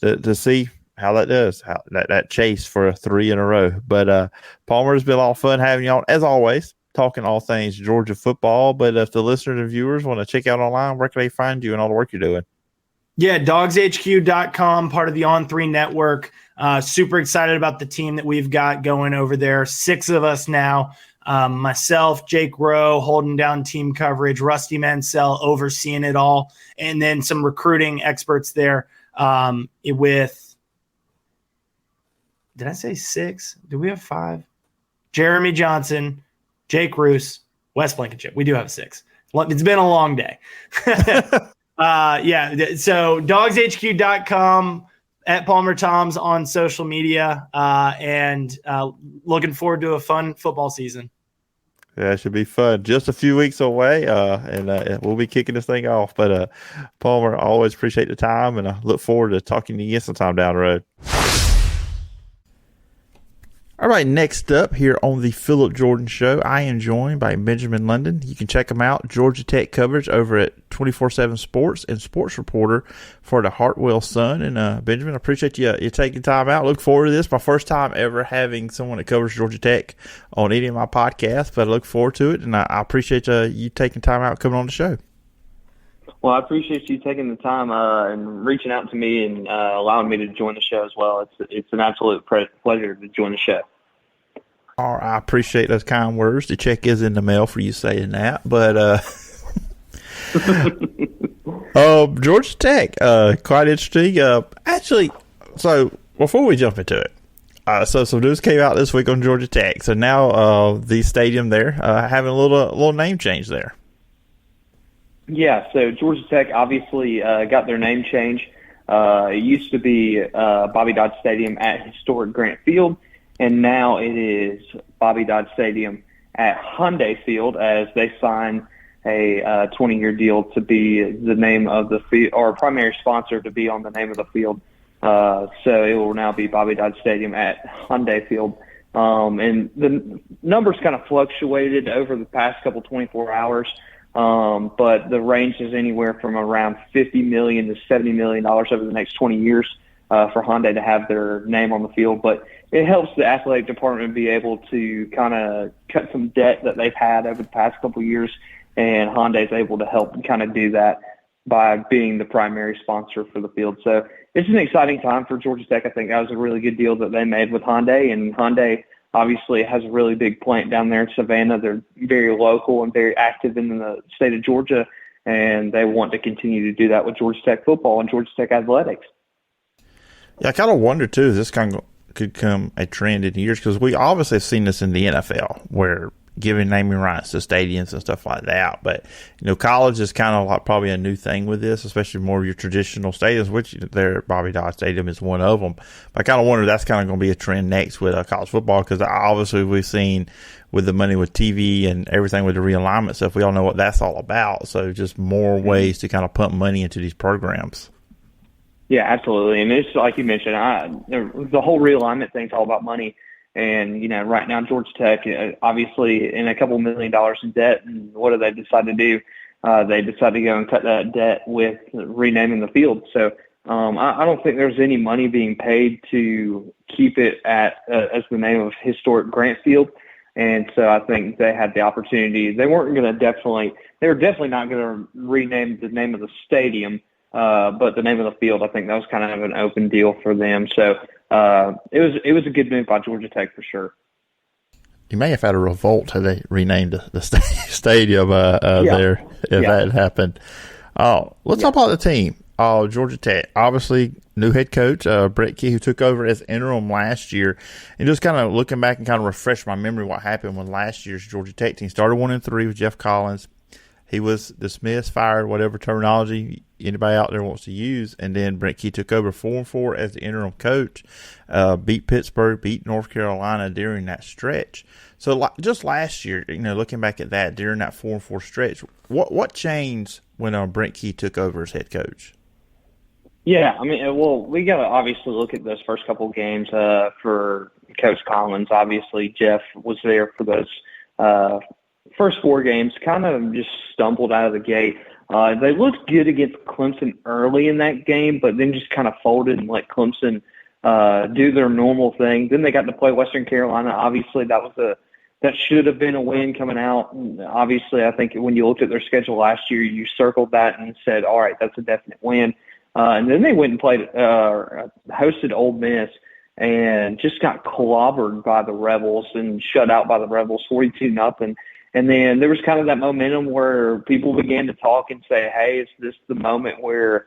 to see how that does, how that chase for 3 in a row. But Palmer, it's been a lot of fun having you on, as always, talking all things Georgia football. But if the listeners and viewers want to check out online, where can they find you and all the work you're doing? Yeah, dawgshq.com, part of the On3 network. Super excited about the team that we've got going over there. 6 of us now. Myself, Jake Rowe, holding down team coverage, Rusty Mansell overseeing it all, and then some recruiting experts there with did I say 6? Do we have 5? Jeremy Johnson, Jake Roos, Wes Blankenship. We do have 6. It's been a long day. Yeah. So dogshq.com, at Palmer Thombs on social media, and looking forward to a fun football season. Yeah, it should be fun. Just a few weeks away, and we'll be kicking this thing off. But Palmer, I always appreciate the time, and I look forward to talking to you again sometime down the road. All right, next up here on the Phillip Jordan Show, I am joined by Benjamin London. You can check him out, Georgia Tech coverage over at 24/7 Sports and sports reporter for the Hartwell Sun. And Benjamin, I appreciate you taking time out. Look forward to this. My first time ever having someone that covers Georgia Tech on any of my podcasts, but I look forward to it, and I appreciate you taking time out coming on the show. Well, I appreciate you taking the time and reaching out to me and allowing me to join the show as well. It's an absolute pleasure to join the show. All right, I appreciate those kind words. The check is in the mail for you saying that. But Georgia Tech, quite interesting. Actually, so before we jump into it, so some news came out this week on Georgia Tech. So now the stadium there having a little name change there. Yeah, so Georgia Tech obviously got their name change. It used to be Bobby Dodd Stadium at historic Grant Field, and now it is Bobby Dodd Stadium at Hyundai Field as they sign a 20-year deal to be the name of the field, or primary sponsor to be on the name of the field. So it will now be Bobby Dodd Stadium at Hyundai Field. And the numbers kind of fluctuated over the past couple 24 hours. But the range is anywhere from around $50 million to $70 million over the next 20 years for Hyundai to have their name on the field. But it helps the athletic department be able to kind of cut some debt that they've had over the past couple of years, and Hyundai is able to help kind of do that by being the primary sponsor for the field. So it's an exciting time for Georgia Tech. I think that was a really good deal that they made with Hyundai, and Hyundai obviously has a really big plant down there in Savannah. They're very local and very active in the state of Georgia, and they want to continue to do that with Georgia Tech football and Georgia Tech athletics. Yeah, I kind of wonder, too, if this could become a trend in years, because we obviously have seen this in the NFL where giving naming rights to stadiums and stuff like that. But, college is kind of like probably a new thing with this, especially more of your traditional stadiums, which their Bobby Dodd Stadium is one of them. But I kind of wonder if that's kind of going to be a trend next with college football, because obviously we've seen with the money with TV and everything with the realignment stuff, we all know what that's all about. So just more ways to kind of pump money into these programs. Yeah, absolutely. And it's like you mentioned, the whole realignment thing is all about money. And, right now Georgia Tech, obviously in a couple $1 million in debt. And what do they decide to do? They decide to go and cut that debt with renaming the field. So I don't think there's any money being paid to keep it as the name of historic Grant Field. And so I think they had the opportunity. They were definitely not going to rename the name of the stadium. But the name of the field, I think that was kind of an open deal for them. So it was a good move by Georgia Tech for sure. You may have had a revolt had they renamed the stadium there if that had happened. Let's talk about the team. Georgia Tech, obviously new head coach, Brett Key, who took over as interim last year. And just kind of looking back and kind of refresh my memory what happened with last year's Georgia Tech team. Started 1-3 with Jeff Collins. He was dismissed, fired, whatever terminology anybody out there wants to use. And then Brent Key took over 4-4 as the interim coach, beat Pittsburgh, beat North Carolina during that stretch. So just last year, looking back at that, during that 4-4 stretch, what changed when Brent Key took over as head coach? Yeah, I mean, well, we got to obviously look at those first couple of games for Coach Collins. Obviously, Jeff was there for those first 4 games, kind of just stumbled out of the gate. They looked good against Clemson early in that game, but then just kind of folded and let Clemson do their normal thing. Then they got to play Western Carolina. Obviously, that should have been a win coming out. And obviously, I think when you looked at their schedule last year, you circled that and said, all right, that's a definite win. And then they went and played, hosted Ole Miss and just got clobbered by the Rebels and shut out by the Rebels 42-0. And then there was kind of that momentum where people began to talk and say, hey, is this the moment where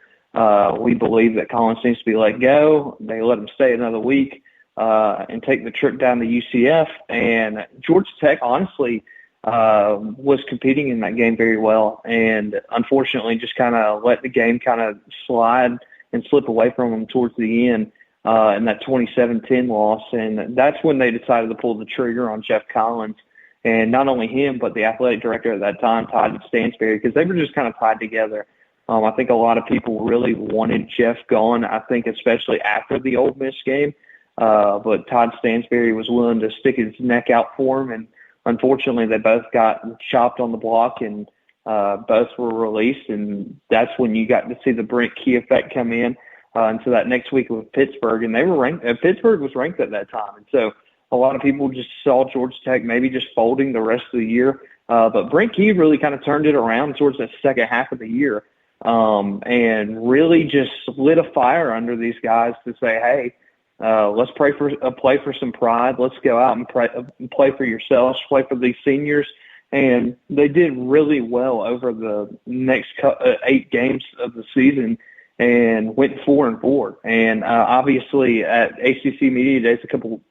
we believe that Collins needs to be let go? They let him stay another week. and take the trip down to UCF. And Georgia Tech, honestly, was competing in that game very well, and unfortunately just kind of let the game kind of slide and slip away from them towards the end in that 27-10 loss. And that's when they decided to pull the trigger on Jeff Collins, and not only him, but the athletic director at that time, Todd Stansberry, because they were just kind of tied together. I think a lot of people really wanted Jeff gone, I think especially after the Ole Miss game, but Todd Stansberry was willing to stick his neck out for him, and unfortunately they both got chopped on the block, and both were released, and that's when you got to see the Brent Key effect come in into that next week with Pittsburgh, and they were ranked. Pittsburgh was ranked at that time, and so a lot of people just saw Georgia Tech maybe just folding the rest of the year. But Brent Key really kind of turned it around towards the second half of the year, and really just lit a fire under these guys to say, hey, let's play for some pride. Let's go out and play for yourselves, play for these seniors. And they did really well over the next 8 games of the season and went 4-4. And obviously at ACC Media Days a couple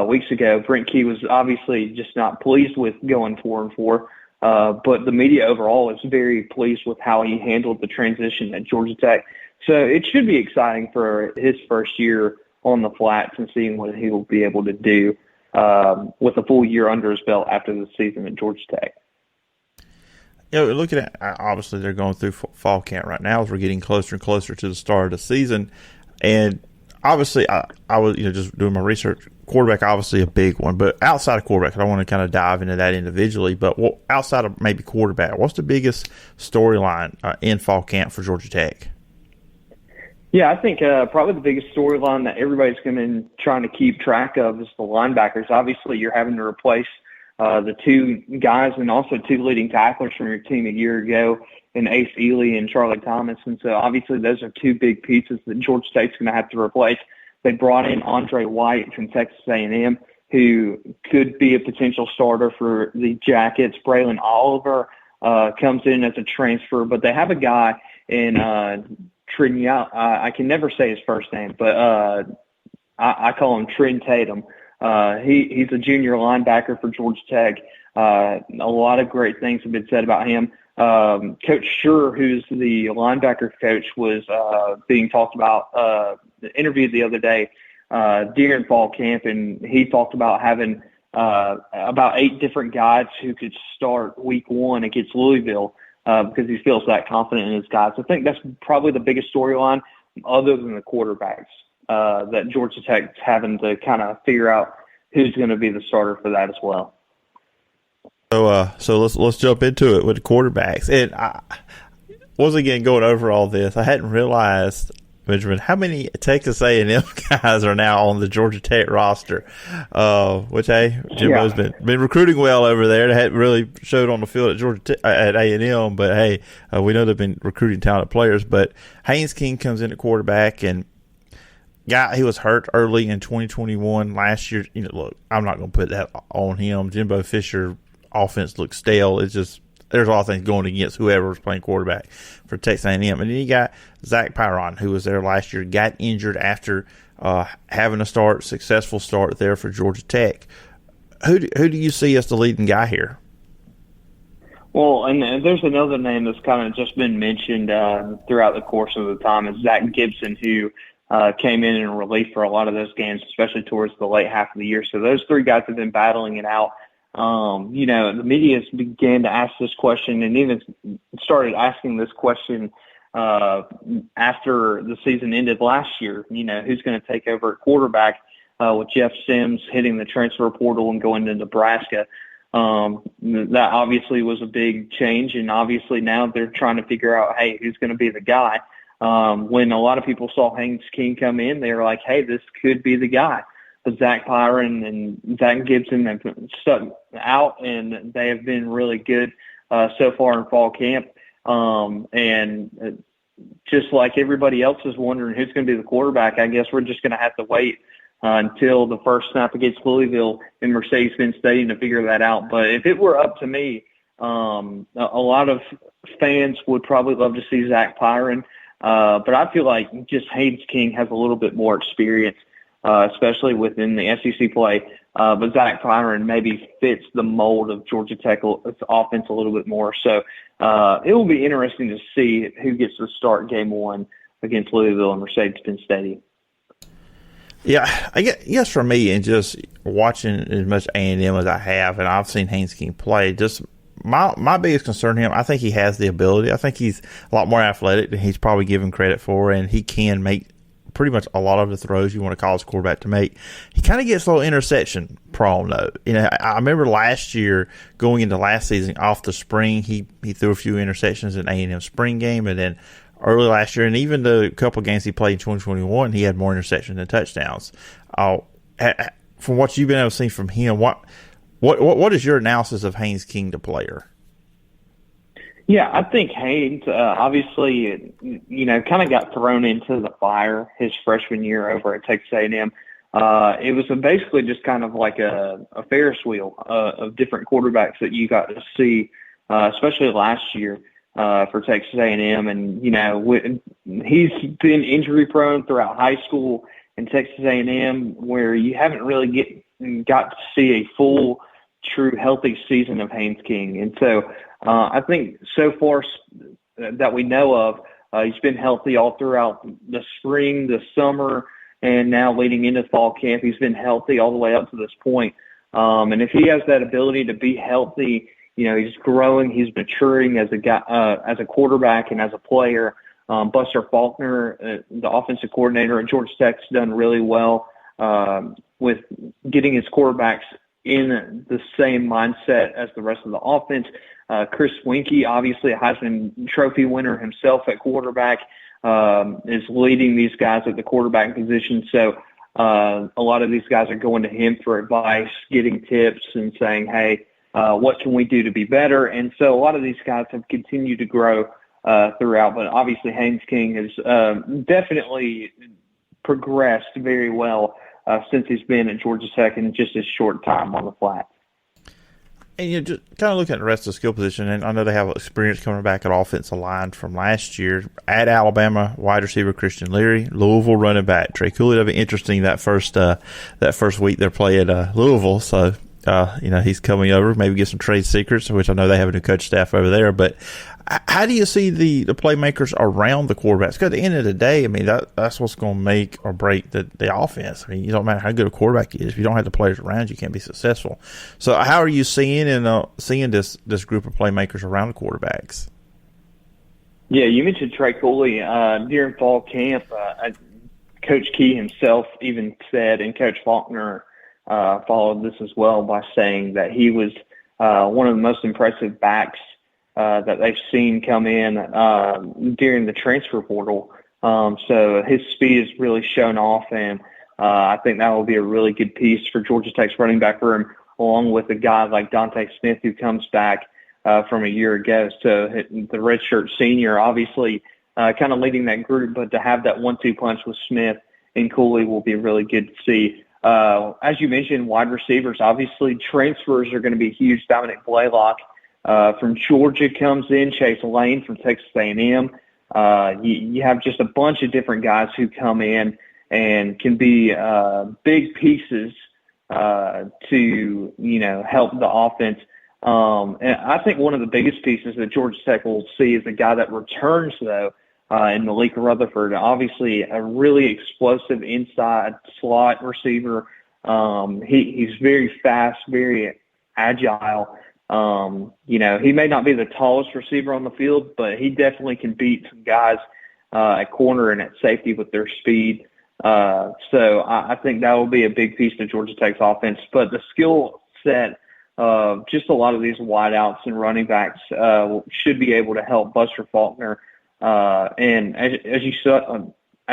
weeks ago, Brent Key was obviously just not pleased with going 4-4. But the media overall is very pleased with how he handled the transition at Georgia Tech. So it should be exciting for his first year on the flats and seeing what he will be able to do with a full year under his belt after the season at Georgia Tech. Looking at, obviously they're going through fall camp right now as we're getting closer and closer to the start of the season. And obviously I was, just doing my research. Quarterback, obviously a big one, but outside of quarterback, I want to kind of dive into that individually. But outside of maybe quarterback, what's the biggest storyline in fall camp for Georgia Tech? Yeah, I think probably the biggest storyline that everybody's going to be trying to keep track of is the linebackers. Obviously, you're having to replace the 2 guys and also 2 leading tacklers from your team a year ago in Ace Ely and Charlie Thomas. And so obviously those are 2 big pieces that Georgia State's going to have to replace. They brought in Andre White from Texas A&M, who could be a potential starter for the Jackets. Braylon Oliver comes in as a transfer, but they have a guy in Trinidad. I can never say his first name, but I call him Trin Tatum. He's a junior linebacker for Georgia Tech. A lot of great things have been said about him. Coach Schur, who's the linebacker coach, was being talked about, interviewed the other day during fall camp, and he talked about having about 8 different guys who could start week 1 against Louisville because he feels that confident in his guys. I think that's probably the biggest storyline other than the quarterbacks that Georgia Tech's having to kind of figure out who's going to be the starter for that as well. So let's jump into it with the quarterbacks. And I was again going over all this. I hadn't realized, Benjamin, how many Texas A&M guys are now on the Georgia Tech roster. Which Jimbo's been recruiting well over there. They hadn't really showed on the field at A&M, but hey, we know they've been recruiting talented players. But Haynes King comes in at quarterback, and he was hurt early in 2021 last year. Look, I'm not going to put that on him. Jimbo Fisher offense looks stale. It's just there's a lot of things going against whoever was playing quarterback for Texas A&M. And then you got Zach Pyron, who was there last year, got injured after having a successful start there for Georgia Tech. Who do you see as the leading guy here? Well, and there's another name that's kind of just been mentioned throughout the course of the time is Zach Gibson, who came in relief for a lot of those games, especially towards the late half of the year. So those 3 guys have been battling it out. The media began to ask this question and even started asking this question after the season ended last year. Who's going to take over at quarterback with Jeff Sims hitting the transfer portal and going to Nebraska? That obviously was a big change, and obviously now they're trying to figure out, hey, who's going to be the guy? When a lot of people saw Haynes King come in, they were like, hey, this could be the guy. But Zach Pyron and Zach Gibson have stuck out, and they have been really good so far in fall camp. And just like everybody else is wondering who's going to be the quarterback, I guess we're just going to have to wait until the first snap against Louisville in Mercedes-Benz Stadium to figure that out. But if it were up to me, a lot of fans would probably love to see Zach Pyron. But I feel like just Haynes King has a little bit more experience especially within the SEC play. But Zach Tyron maybe fits the mold of Georgia Tech's offense a little bit more. So it will be interesting to see who gets to start game one against Louisville and Mercedes-Benz Stadium. Yeah, I guess for me, and just watching as much A&M as I have, and I've seen Haynes King play, just my biggest concern him, I think he has the ability. I think he's a lot more athletic than he's probably given credit for, and he can make pretty much a lot of the throws you want to call his quarterback to make. He kind of gets a little interception prone, though. I remember last year, going into last season, off the spring, he threw a few interceptions in A&M spring game, and then early last year, and even the couple games he played in 2021, he had more interceptions than touchdowns. From what you've been able to see from him, what is your analysis of Haynes King, the player? Yeah, I think Haynes, obviously, kind of got thrown into the fire his freshman year over at Texas A&M. It was basically just kind of like a Ferris wheel of different quarterbacks that you got to see, especially last year for Texas A&M. And, he's been injury prone throughout high school and Texas A&M, where you haven't really got to see a full, true, healthy season of Haynes King. And so I think so far that we know of, he's been healthy all throughout the spring, the summer, and now leading into fall camp. He's been healthy all the way up to this point. And if he has that ability to be healthy, he's growing, he's maturing as a guy, as a quarterback and as a player. Buster Faulkner, the offensive coordinator at Georgia Tech, has done really well with getting his quarterbacks in the same mindset as the rest of the offense. Chris Winkie, obviously a Heisman Trophy winner himself at quarterback, is leading these guys at the quarterback position. So a lot of these guys are going to him for advice, getting tips, and saying, hey, what can we do to be better? And so a lot of these guys have continued to grow throughout. But obviously Haynes King has definitely progressed very well since he's been at Georgia Tech in just his short time on the flat. And just kind of looking at the rest of the skill position, and I know they have experience coming back at offensive line from last year. At Alabama, wide receiver Christian Leary, Louisville running back Trey Cooley. That'll be interesting that first week they're playing Louisville. So he's coming over, maybe get some trade secrets, which I know they have a new coach staff over there. But how do you see the playmakers around the quarterbacks? Because at the end of the day, I mean, that's what's going to make or break the offense. I mean, you don't matter how good a quarterback is. If you don't have the players around, you can't be successful. So how are you seeing this group of playmakers around the quarterbacks? Yeah, you mentioned Trey Cooley. During fall camp, Coach Key himself even said, and Coach Faulkner followed this as well by saying that he was one of the most impressive backs that they've seen come in during the transfer portal. So his speed has really shown off, and I think that will be a really good piece for Georgia Tech's running back room, along with a guy like Dante Smith who comes back from a year ago. So the redshirt senior, obviously kind of leading that group, but to have that 1-2 punch with Smith and Cooley will be really good to see. As you mentioned, wide receivers, obviously transfers are going to be huge. Dominic Blaylock from Georgia comes in, Chase Lane from Texas A&M. You have just a bunch of different guys who come in and can be big pieces to help the offense. And I think one of the biggest pieces that Georgia Tech will see is a guy that returns, though, in Malik Rutherford. Obviously, a really explosive inside slot receiver. He's very fast, very agile. He may not be the tallest receiver on the field, but he definitely can beat some guys at corner and at safety with their speed. So I think that will be a big piece to Georgia Tech's offense. But the skill set of just a lot of these wideouts and running backs should be able to help Buster Faulkner. And as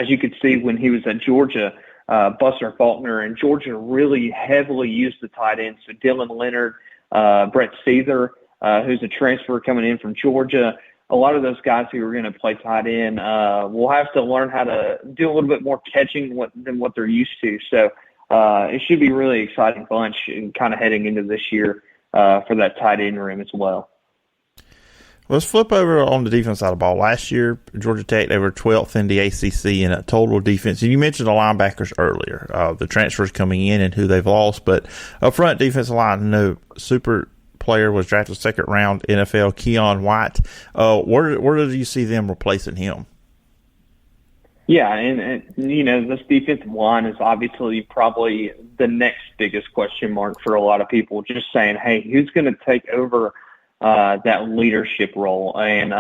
you could see when he was at Georgia, Buster Faulkner and Georgia really heavily used the tight ends. So Dylan Leonard, Brett Seether, who's a transfer coming in from Georgia. A lot of those guys who are going to play tight end will have to learn how to do a little bit more catching than what they're used to. So it should be a really exciting bunch and kind of heading into this year for that tight end room as well. Let's flip over on the defense side of the ball. Last year, Georgia Tech, they were 12th in the ACC in a total defense. And you mentioned the linebackers earlier, the transfers coming in and who they've lost. But up front, defensive line, no super player was drafted second round NFL, Keon White. Where do you see them replacing him? Yeah, and this defensive line is obviously probably the next biggest question mark for a lot of people. Just saying, hey, who's going to take over that leadership role? And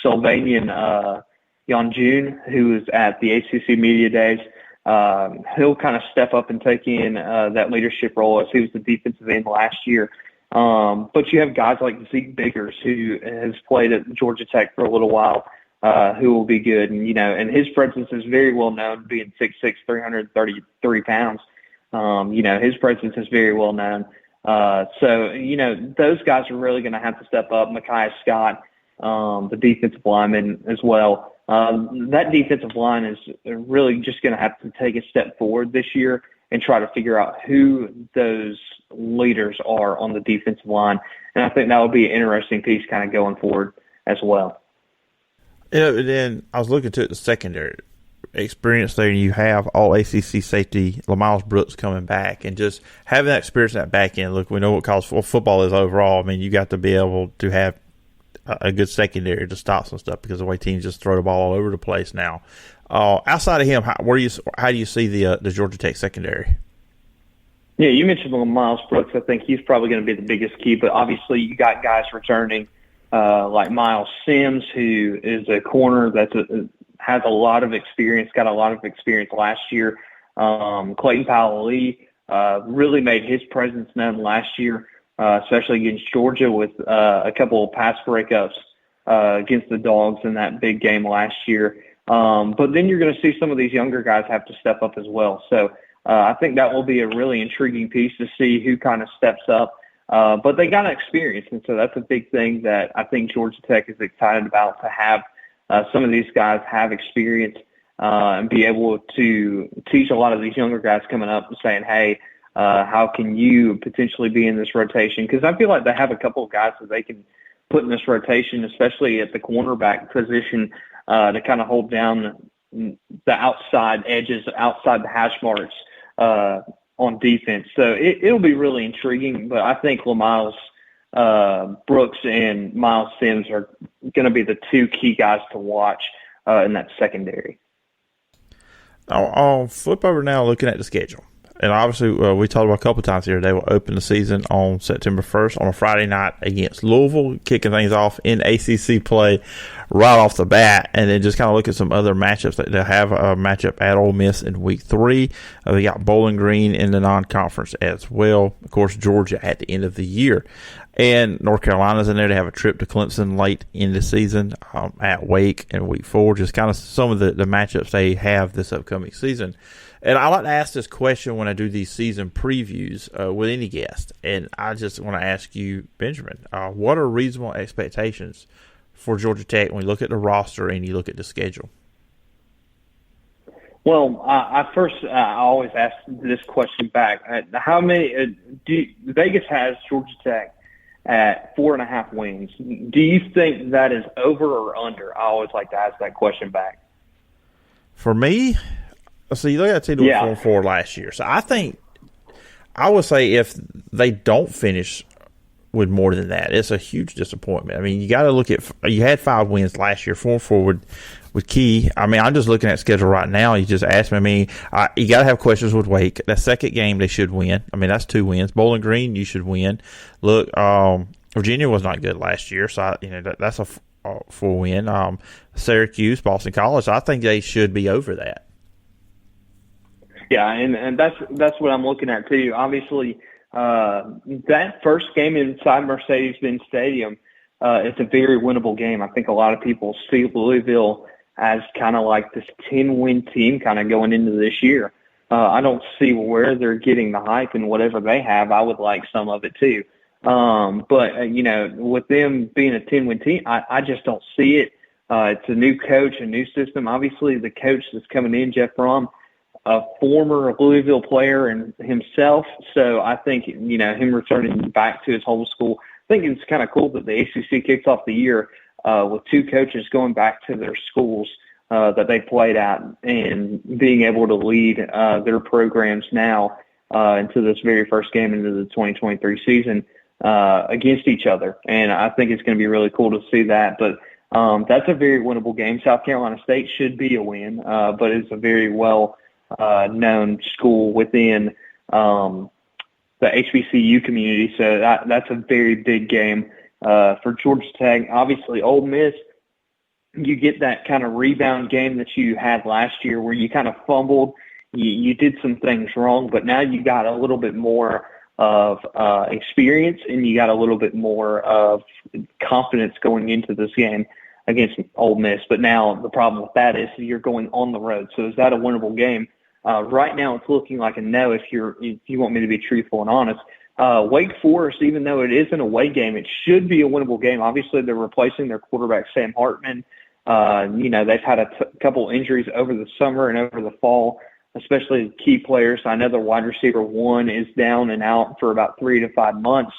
Sylvanian Yonjun, who is at the ACC Media Days, he'll kind of step up and take in that leadership role as he was the defensive end last year. But you have guys like Zeke Biggers, who has played at Georgia Tech for a little while, who will be good. And, and his presence is very well known, being 6'6", 333 pounds. His presence is very well known. So, those guys are really going to have to step up. Micaiah Scott, the defensive lineman as well. That defensive line is really just going to have to take a step forward this year and try to figure out who those leaders are on the defensive line. And I think that will be an interesting piece kind of going forward as well. Then I was looking to the secondary experience there. You have all ACC safety Lamiles Brooks coming back, and just having that experience in that back end. Look, we know what college football is overall. I mean, you got to be able to have a good secondary to stop some stuff because the way teams just throw the ball all over the place now. Outside of him, how do you see the Georgia Tech secondary? Yeah, you mentioned Lamiles Brooks. I think he's probably going to be the biggest key, but obviously you got guys returning like Miles Sims, who is a corner that has a lot of experience, got a lot of experience last year. Clayton Powell-Lee really made his presence known last year, especially against Georgia with a couple of pass breakups against the Dawgs in that big game last year. But then you're going to see some of these younger guys have to step up as well. So I think that will be a really intriguing piece to see who kind of steps up. But they got experience, and so that's a big thing that I think Georgia Tech is excited about, to have some of these guys have experience and be able to teach a lot of these younger guys coming up and saying, hey, how can you potentially be in this rotation? Because I feel like they have a couple of guys that they can put in this rotation, especially at the cornerback position, to kind of hold down the outside edges, outside the hash marks on defense. So it'll be really intriguing, but I think Lamiles Brooks and Miles Sims are going to be the two key guys to watch in that secondary. I'll flip over now looking at the schedule. And obviously, we talked about a couple of times here, they will open the season on September 1st on a Friday night against Louisville, kicking things off in ACC play right off the bat. And then just kind of look at some other matchups. They'll have a matchup at Ole Miss in week 3. They got Bowling Green in the non-conference as well. Of course, Georgia at the end of the year. And North Carolina's in there. They have a trip to Clemson late in the season at Wake in week 4. Just kind of some of the matchups they have this upcoming season. And I like to ask this question when I do these season previews with any guest. And I just want to ask you, Benjamin, what are reasonable expectations for Georgia Tech when you look at the roster and you look at the schedule? Well, I always ask this question back. How many Vegas has Georgia Tech at 4.5 wins. Do you think that is over or under? I always like to ask that question back. For me, so you look at the team doing 4-4 last year. So I would say if they don't finish with more than that, it's a huge disappointment. I mean, you got to look at – you had 5 wins last year, 4-4 with Key. I mean, I'm just looking at schedule right now. You just asked me. I mean, you got to have questions with Wake. That second game, they should win. I mean, that's 2 wins. Bowling Green, you should win. Look, Virginia was not good last year, so that's a 4 win. Syracuse, Boston College, I think they should be over that. Yeah, and that's what I'm looking at too. Obviously, that first game inside Mercedes-Benz Stadium, it's a very winnable game. I think a lot of people see Louisville as kind of like this 10-win team kind of going into this year. I don't see where they're getting the hype, and whatever they have, I would like some of it too. But with them being a 10-win team, I just don't see it. It's a new coach, a new system. Obviously, the coach that's coming in, Jeff Brom, a former Louisville player and himself. So I think, him returning back to his home school, I think it's kind of cool that the ACC kicks off the year with two coaches going back to their schools that they played at and being able to lead their programs now into this very first game into the 2023 season against each other. And I think it's going to be really cool to see that. But that's a very winnable game. South Carolina State should be a win, but it's a very well known school within the HBCU community. So that's a very big game for Georgia Tech. Obviously, Ole Miss, you get that kind of rebound game that you had last year where you kind of fumbled. You did some things wrong, but now you got a little bit more of experience and you got a little bit more of confidence going into this game against Ole Miss. But now the problem with that is you're going on the road. So is that a winnable game? Right now it's looking like a no if you want me to be truthful and honest. Wake Forest, even though it is an away game, it should be a winnable game. Obviously, they're replacing their quarterback, Sam Hartman. They've had a couple injuries over the summer and over the fall, especially key players. I know the wide receiver one is down and out for about 3 to 5 months.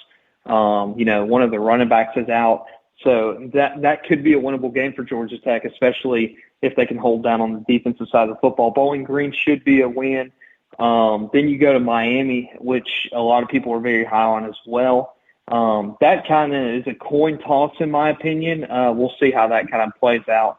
One of the running backs is out. So that could be a winnable game for Georgia Tech, especially if they can hold down on the defensive side of the football. Bowling Green should be a win. Then you go to Miami, which a lot of people are very high on as well. That kind of is a coin toss in my opinion. We'll see how that kind of plays out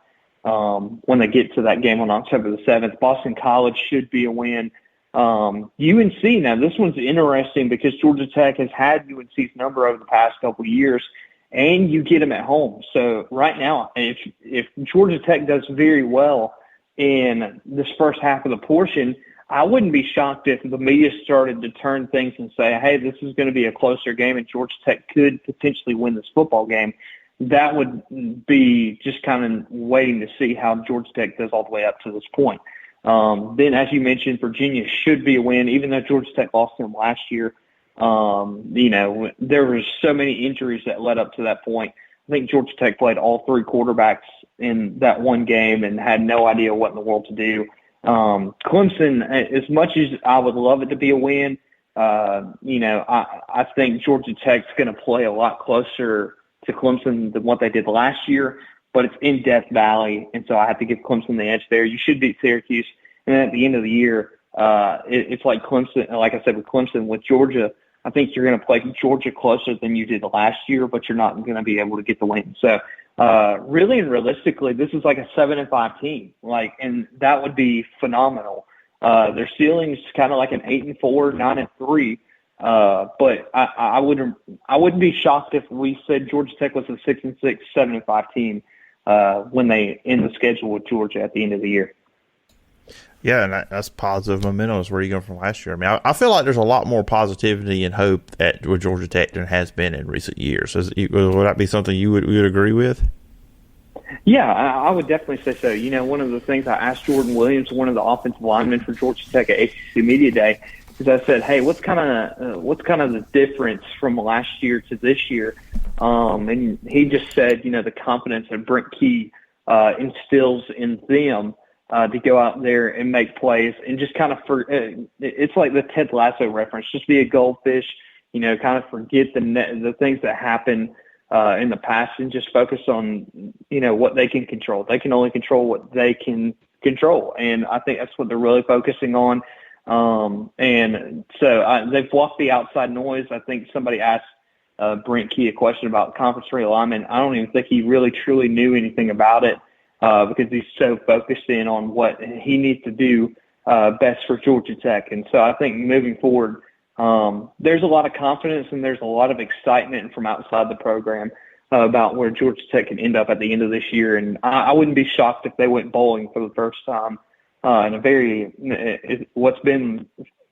when they get to that game on October the 7th. Boston College should be a win. UNC, now this one's interesting because Georgia Tech has had UNC's number over the past couple of years, and you get them at home. So right now, if Georgia Tech does very well in this first half of the portion, I wouldn't be shocked if the media started to turn things and say, hey, this is going to be a closer game and Georgia Tech could potentially win this football game. That would be just kind of waiting to see how Georgia Tech does all the way up to this point. Then, as you mentioned, Virginia should be a win, even though Georgia Tech lost them last year. There were so many injuries that led up to that point. I think Georgia Tech played all three quarterbacks in that one game and had no idea what in the world to do. Clemson, as much as I would love it to be a win, I think Georgia Tech's going to play a lot closer to Clemson than what they did last year, but it's in Death Valley, and so I have to give Clemson the edge there. You should beat Syracuse, and then at the end of the year, it's like Clemson, like I said with Clemson, with Georgia, I think you're going to play Georgia closer than you did last year, but you're not going to be able to get the win. So really and realistically, this is like a 7-5 team, and that would be phenomenal. Their ceiling is kind of like an 8-4, 9-3. But I wouldn't be shocked if we said Georgia Tech was a 6-6, 7-5 team when they end the schedule with Georgia at the end of the year. Yeah, and that's positive momentum is where you go from last year. I mean, I feel like there's a lot more positivity and hope with Georgia Tech than has been in recent years. Would that be something you would agree with? Yeah, I would definitely say so. One of the things I asked Jordan Williams, one of the offensive linemen for Georgia Tech at ACC Media Day, is I said, "Hey, what's kind of the difference from last year to this year?" And he just said, the confidence that Brent Key instills in them. To go out there and make plays and just kind of it's like the Ted Lasso reference, just be a goldfish, kind of forget the things that happen in the past and just focus on, what they can control. They can only control what they can control. And I think that's what they're really focusing on. And so they've blocked the outside noise. I think somebody asked Brent Key a question about conference realignment. I don't even think he really truly knew anything about it. Because he's so focused in on what he needs to do best for Georgia Tech. And so I think moving forward, there's a lot of confidence and there's a lot of excitement from outside the program about where Georgia Tech can end up at the end of this year. And I wouldn't be shocked if they went bowling for the first time in what's been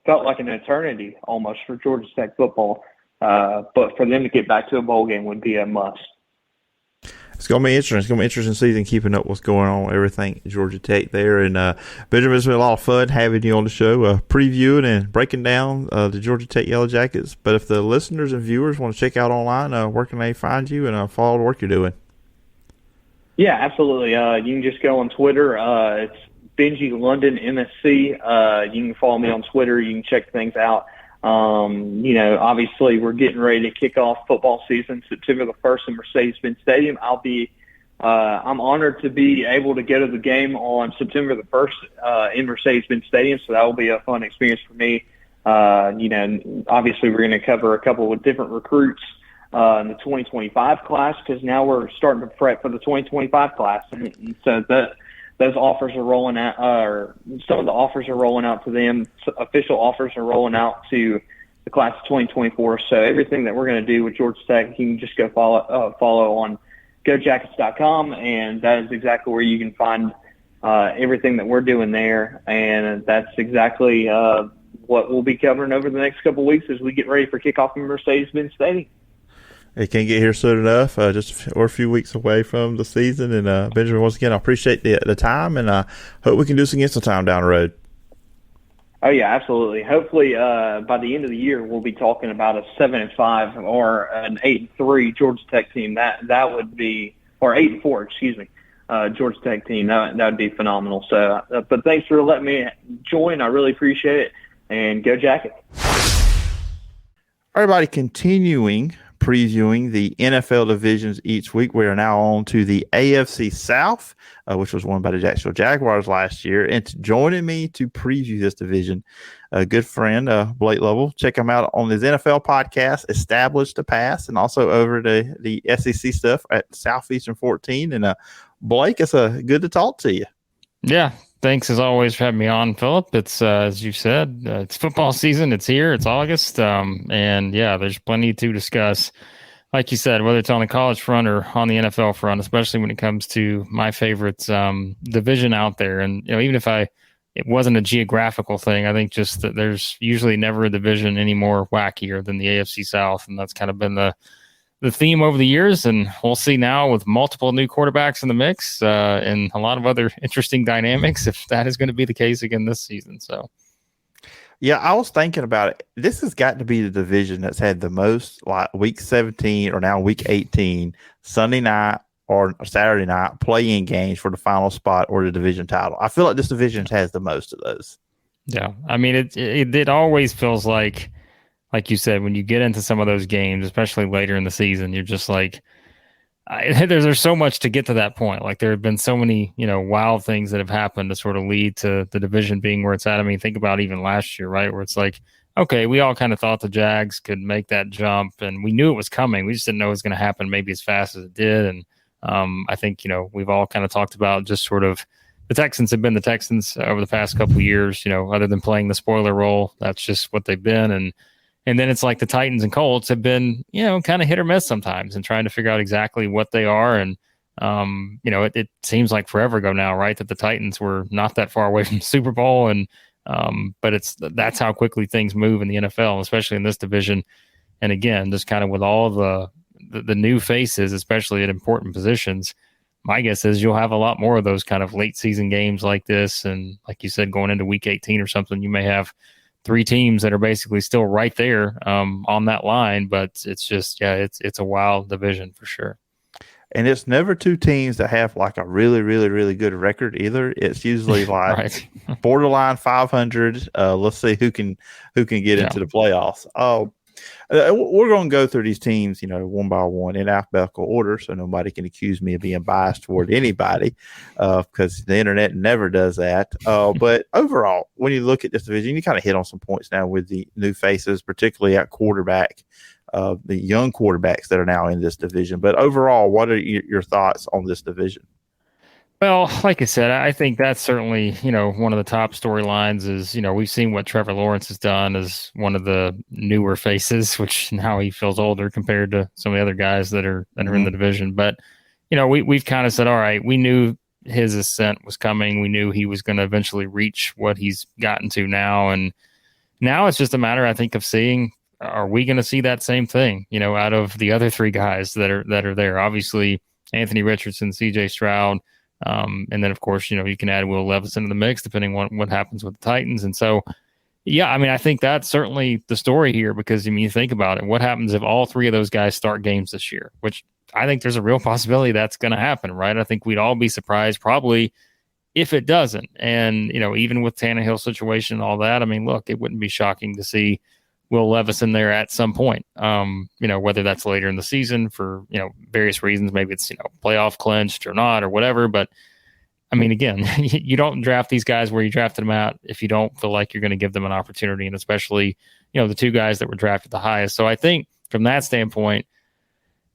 felt like an eternity almost for Georgia Tech football. But for them to get back to a bowl game would be a must. It's going to be interesting. It's going to be interesting season, keeping up what's going on, everything at Georgia Tech there. And Benjamin, it's been a lot of fun having you on the show, previewing and breaking down the Georgia Tech Yellow Jackets. But if the listeners and viewers want to check out online, where can they find you and follow the work you're doing? Yeah, absolutely. You can just go on Twitter. It's Benji London MSC. You can follow me on Twitter. You can check things out. Obviously we're getting ready to kick off football season September the 1st in Mercedes-Benz Stadium. I'll be I'm honored to be able to go to the game on September the 1st in Mercedes-Benz Stadium, so that will be a fun experience for me. Obviously we're going to cover a couple of different recruits in the 2025 class, because now we're starting to prep for the 2025 class. And so those offers are rolling out, or some of the offers are rolling out to them. Official offers are rolling out to the class of 2024. So everything that we're going to do with Georgia Tech, you can just go follow on GoJackets.com, and that is exactly where you can find everything that we're doing there. And that's exactly what we'll be covering over the next couple of weeks as we get ready for kickoff in Mercedes-Benz Stadium. It can't get here soon enough. Just a few weeks away from the season. And Benjamin, once again, I appreciate the time, and I hope we can do this again sometime down the road. Oh yeah, absolutely. Hopefully, by the end of the year, we'll be talking about a 7-5 or an 8-3 Georgia Tech team. That would be, or 8-4, excuse me, Georgia Tech team. That would be phenomenal. So, but thanks for letting me join. I really appreciate it. And go Jackets. Everybody, continuing previewing the NFL divisions each week. We are now on to the AFC South, which was won by the Jacksonville Jaguars last year. And joining me to preview this division, a good friend, Blake Lovell. Check him out on his NFL podcast, Established to Pass, and also over the SEC stuff at Southeastern 14. And Blake, it's good to talk to you. Yeah. Thanks as always for having me on, Phillip. It's as you said, it's football season. It's here. It's August, and yeah, there's plenty to discuss. Like you said, whether it's on the college front or on the NFL front, especially when it comes to my favorite division out there. And even if it wasn't a geographical thing, I think just that there's usually never a division any more wackier than the AFC South, and that's kind of been the theme over the years, and we'll see now with multiple new quarterbacks in the mix and a lot of other interesting dynamics if that is going to be the case again this season. So, yeah, I was thinking about it. This has got to be the division that's had the most, like week 17 or now week 18, Sunday night or Saturday night play-in games for the final spot or the division title. I feel like this division has the most of those. Yeah, I mean, it always feels like you said, when you get into some of those games, especially later in the season, you're just like, there's so much to get to that point. Like there have been so many, wild things that have happened to sort of lead to the division being where it's at. I mean, think about even last year, right? Where it's like, okay, we all kind of thought the Jags could make that jump, and we knew it was coming. We just didn't know it was going to happen maybe as fast as it did. And I think, we've all kind of talked about just sort of the Texans have been the Texans over the past couple of years, other than playing the spoiler role. That's just what they've been. And then it's like the Titans and Colts have been, kind of hit or miss sometimes and trying to figure out exactly what they are. And, it seems like forever ago now, right, that the Titans were not that far away from the Super Bowl. And but that's how quickly things move in the NFL, especially in this division. And again, just kind of with all the new faces, especially at important positions, my guess is you'll have a lot more of those kind of late season games like this. And like you said, going into week 18 or something, you may have 3 teams that are basically still right there on that line, but it's just, it's a wild division for sure. And it's never 2 teams that have like a really, really, really good record either. It's usually like right. borderline 500. Let's see who can get into the playoffs. We're going to go through these teams, one by one in alphabetical order, so nobody can accuse me of being biased toward anybody, because the internet never does that. But overall, when you look at this division, you kind of hit on some points now with the new faces, particularly at quarterback, the young quarterbacks that are now in this division. But overall, what are your thoughts on this division? Well, like I said, I think that's certainly, one of the top storylines is, we've seen what Trevor Lawrence has done as one of the newer faces, which now he feels older compared to some of the other guys that are in the division. But, we've kind of said, all right, we knew his ascent was coming. We knew he was going to eventually reach what he's gotten to now. And now it's just a matter, I think, of seeing, are we going to see that same thing, out of the other 3 guys that are there? Obviously, Anthony Richardson, CJ Stroud. And then, of course, you can add Will Levis into the mix depending on what happens with the Titans. And so, yeah, I mean, I think that's certainly the story here because, you think about it. What happens if all 3 of those guys start games this year, which I think there's a real possibility that's going to happen, right? I think we'd all be surprised probably if it doesn't. And, even with Tannehill's situation and all that, I mean, look, it wouldn't be shocking to see Will Levis in there at some point. Whether that's later in the season for, various reasons, maybe it's, playoff clinched or not or whatever. But I mean, again, you don't draft these guys where you drafted them out if you don't feel like you're going to give them an opportunity. And especially, the two guys that were drafted the highest. So I think from that standpoint,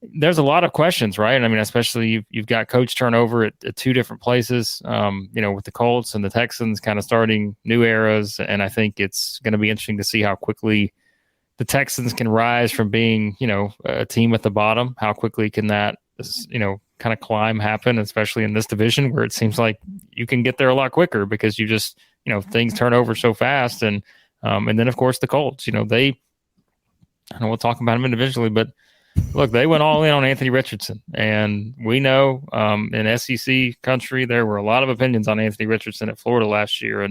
there's a lot of questions, right? I mean, especially you've got coach turnover at two different places, with the Colts and the Texans kind of starting new eras. And I think it's going to be interesting to see how quickly the Texans can rise from being, a team at the bottom. How quickly can that, kind of climb happen, especially in this division where it seems like you can get there a lot quicker because you just, things turn over so fast. And then of course the Colts, I don't know, we'll talk about them individually, but look, they went all in on Anthony Richardson, and we know in SEC country there were a lot of opinions on Anthony Richardson at Florida last year,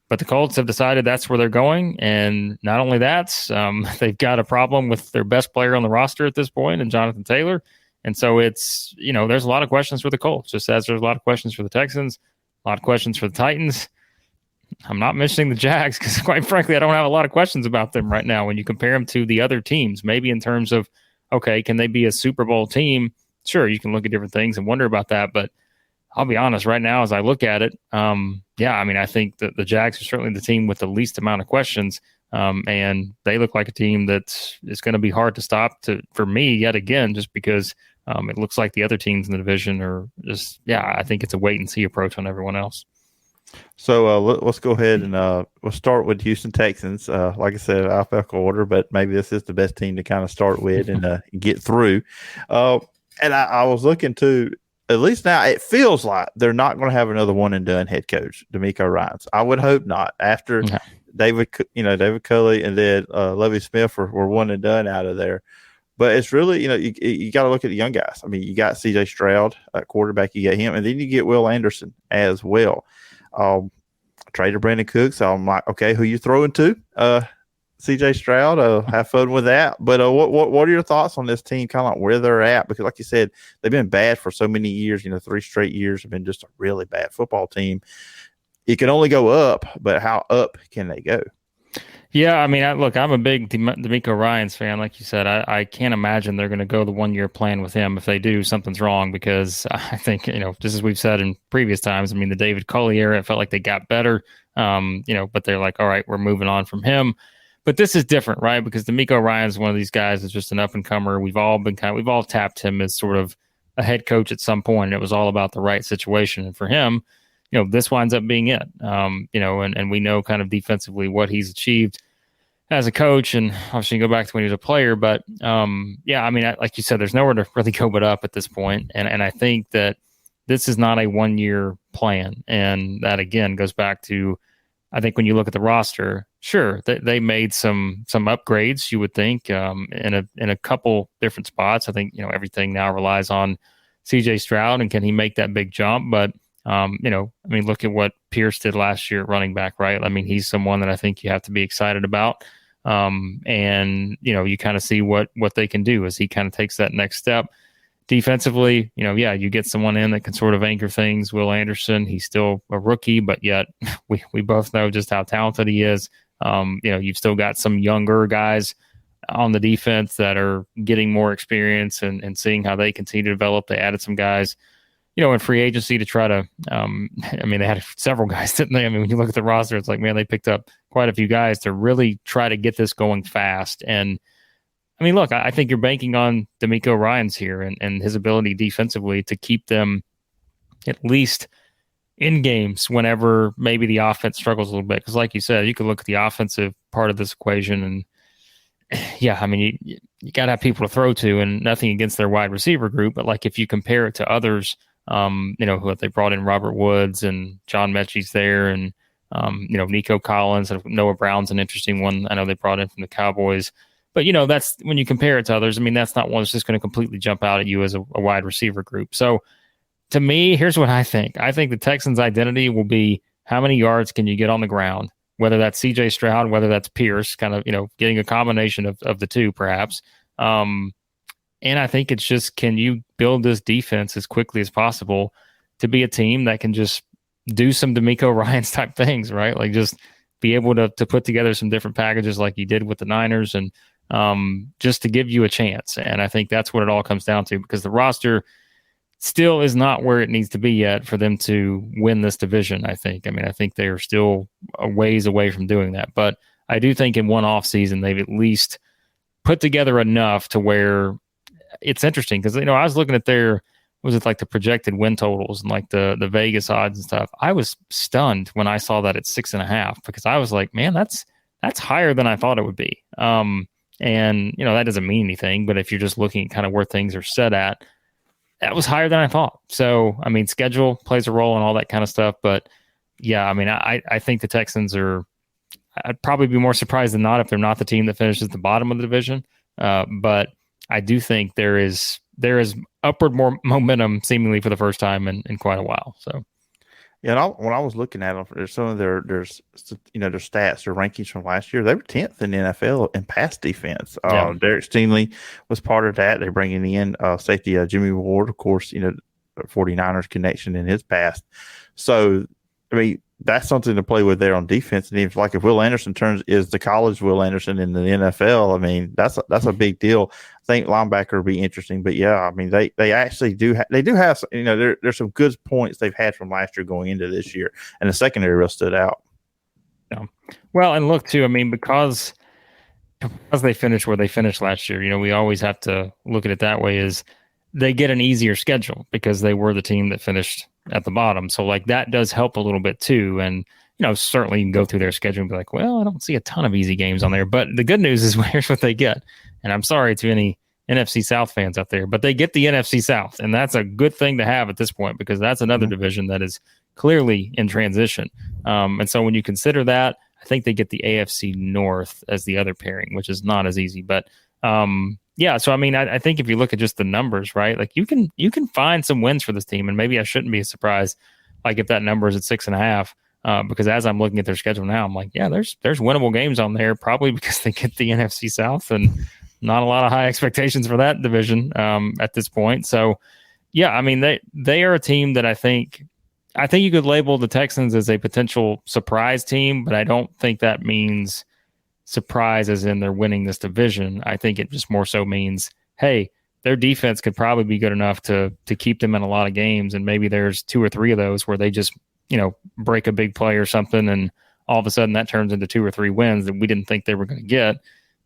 but the Colts have decided that's where they're going. And not only that, they've got a problem with their best player on the roster at this point, and Jonathan Taylor. And so it's, there's a lot of questions for the Colts, just as there's a lot of questions for the Texans, a lot of questions for the Titans. I'm not mentioning the Jags because, quite frankly, I don't have a lot of questions about them right now when you compare them to the other teams. Maybe in terms of, okay, can they be a Super Bowl team? Sure, you can look at different things and wonder about that. But I'll be honest, right now, as I look at it, I think that the Jags are certainly the team with the least amount of questions. And they look like a team that is going to be hard to stop for me yet again, just because it looks like the other teams in the division are just, I think it's a wait and see approach on everyone else. So let's go ahead and we'll start with Houston Texans. Like I said, alphabetical order, but maybe this is the best team to kind of start with and get through. And I was looking to, at least now, it feels like they're not going to have another one and done head coach, DeMeco Ryans. I would hope not. After David Culley and then Lovie Smith were one and done out of there. But it's really, you got to look at the young guys. I mean, you got C.J. Stroud at quarterback, you get him, and then you get Will Anderson as well. Traded Brandon Cooks. So I'm like, okay, who you throwing to? C.J. Stroud. Have fun with that. But what are your thoughts on this team? Kind of like where they're at, because like you said, they've been bad for so many years. 3 straight years have been just a really bad football team. It can only go up, but how up can they go? Yeah, I mean, I'm a big DeMeco Ryans fan. Like you said, I can't imagine they're going to go the 1-year plan with him. If they do, something's wrong, because I think, just as we've said in previous times, I mean, the David Culley era, it felt like they got better, but they're like, all right, we're moving on from him. But this is different, right? Because DeMeco Ryans is one of these guys that's just an up-and-comer. We've all tapped him as sort of a head coach at some point, and it was all about the right situation. And for him, this winds up being it, and we know kind of defensively what he's achieved as a coach, and obviously you go back to when he was a player. But like you said, there's nowhere to really go but up at this point. And I think that this is not a 1-year plan. And that, again, goes back to, I think when you look at the roster, sure, they made some upgrades, you would think, in a couple different spots. I think, everything now relies on C.J. Stroud, and can he make that big jump? But look at what Pierce did last year at running back, right? I mean, he's someone that I think you have to be excited about. You kind of see what they can do as he kind of takes that next step. Defensively, you get someone in that can sort of anchor things. Will Anderson, he's still a rookie, but yet we both know just how talented he is. You've still got some younger guys on the defense that are getting more experience and seeing how they continue to develop. They added some guys, in free agency to try to, they had several guys, didn't they? I mean, when you look at the roster, it's like, man, they picked up quite a few guys to really try to get this going fast. And I mean, look, I think you're banking on DeMeco Ryans here and his ability defensively to keep them at least in games whenever maybe the offense struggles a little bit. Because like you said, you could look at the offensive part of this equation and, you got to have people to throw to, and nothing against their wide receiver group. But like if you compare it to others, who they brought in Robert Woods and John Mechie's there, and Nico Collins and Noah Brown's an interesting one. I know they brought in from the Cowboys, but that's when you compare it to others. I mean, that's not one that's just going to completely jump out at you as a wide receiver group. So to me, here's what I think. I think the Texans' identity will be how many yards can you get on the ground, whether that's C.J. Stroud, whether that's Pierce, kind of getting a combination of the two perhaps. And I think it's just, can you build this defense as quickly as possible to be a team that can just do some DeMeco Ryans type things, right? Like just be able to put together some different packages like he did with the Niners, and just to give you a chance. And I think that's what it all comes down to, because the roster still is not where it needs to be yet for them to win this division, I think. I mean, I think they're still a ways away from doing that. But I do think in one off season, they've at least put together enough to where it's interesting. Because, I was looking at the projected win totals and like the Vegas odds and stuff. I was stunned when I saw that at 6.5, because I was like, man, that's higher than I thought it would be. And, that doesn't mean anything, but if you're just looking at kind of where things are set at, that was higher than I thought. So, I mean, schedule plays a role and all that kind of stuff. But yeah, I mean, I think the Texans I'd probably be more surprised than not if they're not the team that finishes the bottom of the division. But I do think there is upward more momentum seemingly for the first time in quite a while. So. Yeah, when I was looking at them, there's some of their stats, their rankings from last year. They were 10th in the NFL in pass defense. Derek Stingley was part of that. They're bringing in safety Jimmy Ward, of course, 49ers connection in his past. So, I mean, that's something to play with there on defense. And if Will Anderson is the college Will Anderson in the NFL, I mean, that's a big deal. I think linebacker will be interesting, but yeah, I mean, they actually do have there's some good points they've had from last year going into this year, and the secondary really stood out. Yeah. Well, and look too, I mean, because they finished where they finished last year, we always have to look at it that way, is they get an easier schedule because they were the team that finished at the bottom. So like that does help a little bit too. And, certainly you can go through their schedule and be like, well, I don't see a ton of easy games on there, but the good news is here's what they get. And I'm sorry to any NFC South fans out there, but they get the NFC South, and that's a good thing to have at this point, because that's another division that is clearly in transition. And so when you consider that, I think they get the AFC North as the other pairing, which is not as easy, but, yeah, so I mean, I think if you look at just the numbers, right, like you can find some wins for this team, and maybe I shouldn't be surprised, like if that number is at 6.5, because as I'm looking at their schedule now, I'm like, yeah, there's winnable games on there, probably because they get the NFC South, and not a lot of high expectations for that division at this point. So, yeah, I mean, they are a team that I think you could label the Texans as a potential surprise team, but I don't think that means surprise as in they're winning this division. I think it just more so means, hey, their defense could probably be good enough to keep them in a lot of games, and maybe there's 2 or 3 of those where they just break a big play or something, and all of a sudden that turns into 2 or 3 wins that we didn't think they were going to get,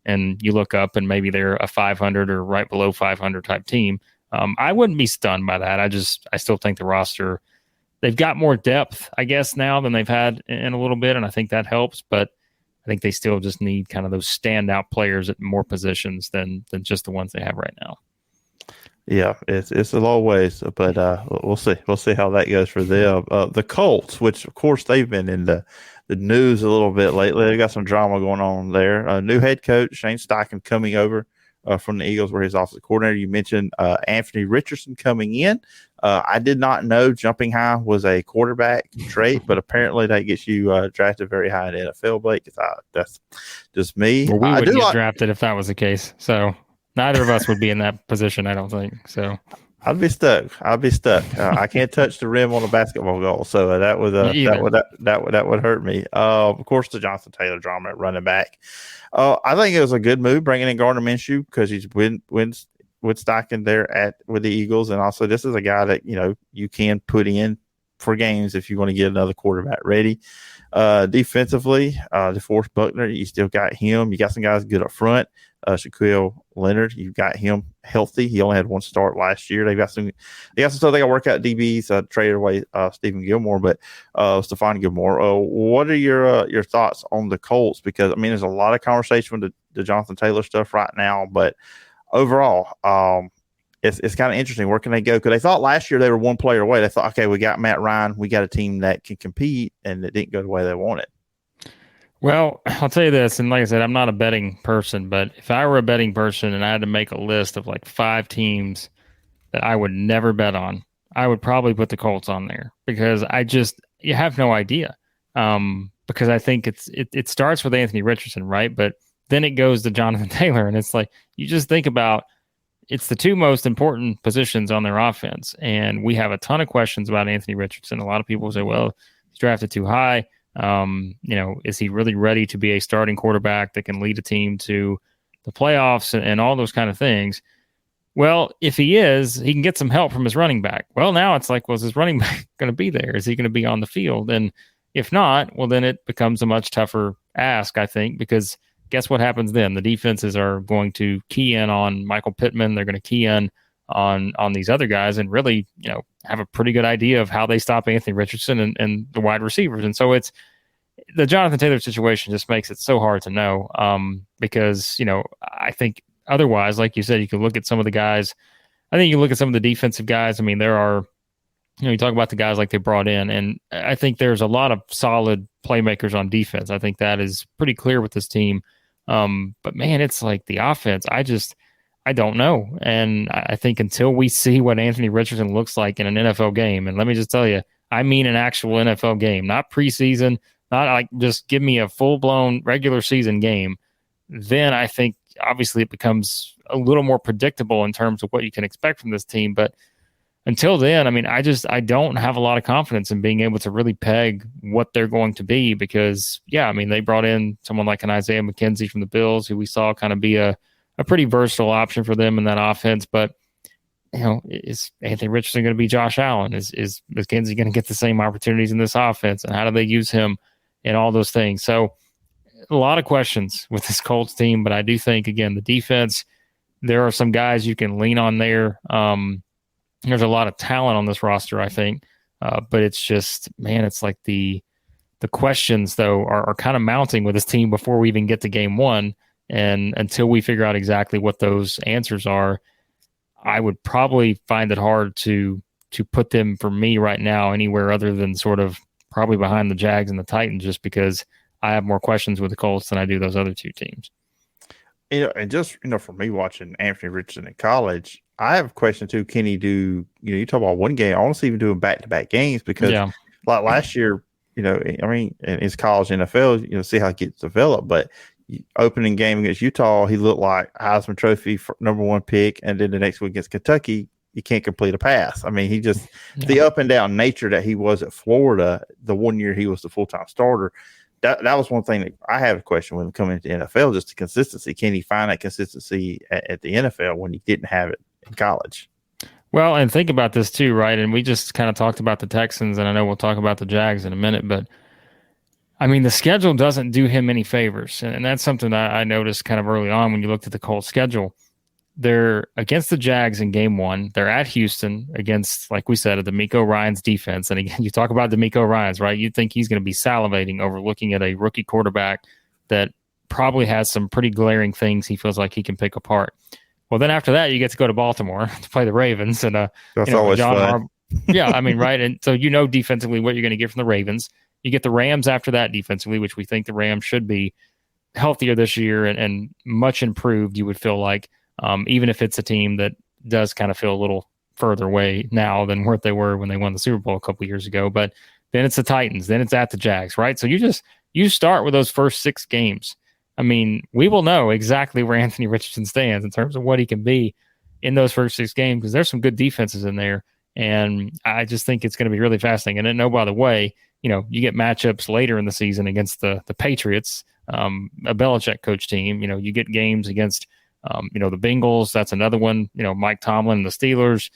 and you look up and maybe they're a 500 or right below 500 type team. I wouldn't be stunned by that. I still think the roster, they've got more depth, I guess, now than they've had in a little bit, and I think that helps, but I think they still just need kind of those standout players at more positions than just the ones they have right now. Yeah, it's a long ways, but we'll see. We'll see how that goes for them. The Colts, which of course they've been in the news a little bit lately. They got some drama going on there. New head coach Shane Steichen coming over from the Eagles, where he's offensive coordinator. You mentioned Anthony Richardson coming in. I did not know jumping high was a quarterback trait, but apparently that gets you drafted very high in the NFL, Blake. That's just me. Well, we would get drafted if that was the case. So neither of us would be in that position, I don't think. So I'd be stuck. I can't touch the rim on a basketball goal, so that would hurt me. Of course, the Jonathan Taylor drama at running back. I think it was a good move bringing in Gardner Minshew, because he's wins with Steichen there with the Eagles, and also this is a guy that you can put in for games if you want to get another quarterback ready. Defensively, DeForest Buckner, you still got him. You got some guys good up front. Shaquille Leonard, you've got him healthy. He only had 1 start last year. They got some stuff they got to work out. DBs traded away Stephen Gilmore, but Stephon Gilmore. What are your thoughts on the Colts? Because I mean, there's a lot of conversation with the Jonathan Taylor stuff right now, but overall, it's kind of interesting. Where can they go? Because they thought last year they were 1 player away. They thought, okay, we got Matt Ryan, we got a team that can compete, and it didn't go the way they wanted. Well, I'll tell you this, and like I said, I'm not a betting person, but if I were a betting person and I had to make a list of like 5 teams that I would never bet on, I would probably put the Colts on there, because you have no idea. Because I think it starts with Anthony Richardson, right? But then it goes to Jonathan Taylor, and it's like, you just think about, it's the 2 most important positions on their offense. And we have a ton of questions about Anthony Richardson. A lot of people say, well, he's drafted too high. Is he really ready to be a starting quarterback that can lead a team to the playoffs and all those kind of things? Well, if he is, he can get some help from his running back. Well, now it's like, is his running back going to be there? Is he going to be on the field? And if not, well, then it becomes a much tougher ask, I think, because guess what happens then? The defenses are going to key in on Michael Pittman. They're going to key in on these other guys and really, have a pretty good idea of how they stop Anthony Richardson and the wide receivers. And so it's the Jonathan Taylor situation just makes it so hard to know because, I think otherwise, like you said, you can look at some of the guys. I think you look at some of the defensive guys. I mean, there are, you talk about the guys like they brought in, and I think there's a lot of solid playmakers on defense. I think that is pretty clear with this team. But man, it's like the offense. I don't know. And I think until we see what Anthony Richardson looks like in an NFL game, and let me just tell you, I mean an actual NFL game, not preseason, not like just give me a full-blown regular season game, then I think obviously it becomes a little more predictable in terms of what you can expect from this team. But until then, I mean, I don't have a lot of confidence in being able to really peg what they're going to be because, they brought in someone like an Isaiah McKenzie from the Bills, who we saw kind of be a pretty versatile option for them in that offense. But, is Anthony Richardson going to be Josh Allen? Is McKenzie going to get the same opportunities in this offense? And how do they use him and all those things? So a lot of questions with this Colts team, but I do think, again, the defense, there are some guys you can lean on there. There's a lot of talent on this roster, I think. But it's just, man, it's like the questions, though, are kind of mounting with this team before we even get to game one. And until we figure out exactly what those answers are, I would probably find it hard to put them, for me right now, anywhere other than sort of probably behind the Jags and the Titans, just because I have more questions with the Colts than I do those other two teams. And just, for me watching Anthony Richardson in college, I have a question too. Can he do, you talk about one game, I want to see him doing back-to-back games because like last year, in his college NFL, see how he gets developed. But opening game against Utah, he looked like Heisman Trophy number one pick. And then the next week against Kentucky, he can't complete a pass. I mean, he just, the up and down nature that he was at Florida, the 1 year he was the full-time starter, that was one thing that I have a question with him coming into the NFL, just the consistency. Can he find that consistency at the NFL when he didn't have it in college? Well, and think about this too, right? And we just kind of talked about the Texans, and I know we'll talk about the Jags in a minute, but I mean, the schedule doesn't do him any favors. And that's something that I noticed kind of early on when you looked at the Colts schedule. They're against the Jags in game one. They're at Houston against, like we said, DeMeco Ryans defense. And again, you talk about DeMeco Ryans, right? You'd think he's going to be salivating over looking at a rookie quarterback that probably has some pretty glaring things he feels like he can pick apart. Well, then after that, you get to go to Baltimore to play the Ravens. And that's always fun. Right. And so defensively what you're going to get from the Ravens. You get the Rams after that defensively, which we think the Rams should be healthier this year and much improved, you would feel like. Even if it's a team that does kind of feel a little further away now than what they were when they won the Super Bowl a couple of years ago. But then it's the Titans, then it's at the Jags, right? So you start with those first 6 games. I mean, we will know exactly where Anthony Richardson stands in terms of what he can be in those first 6 games because there's some good defenses in there. And I just think it's going to be really fascinating. And then, by the way, you get matchups later in the season against the Patriots, a Belichick coach team. You get games against the Bengals, that's another one, Mike Tomlin and the Steelers.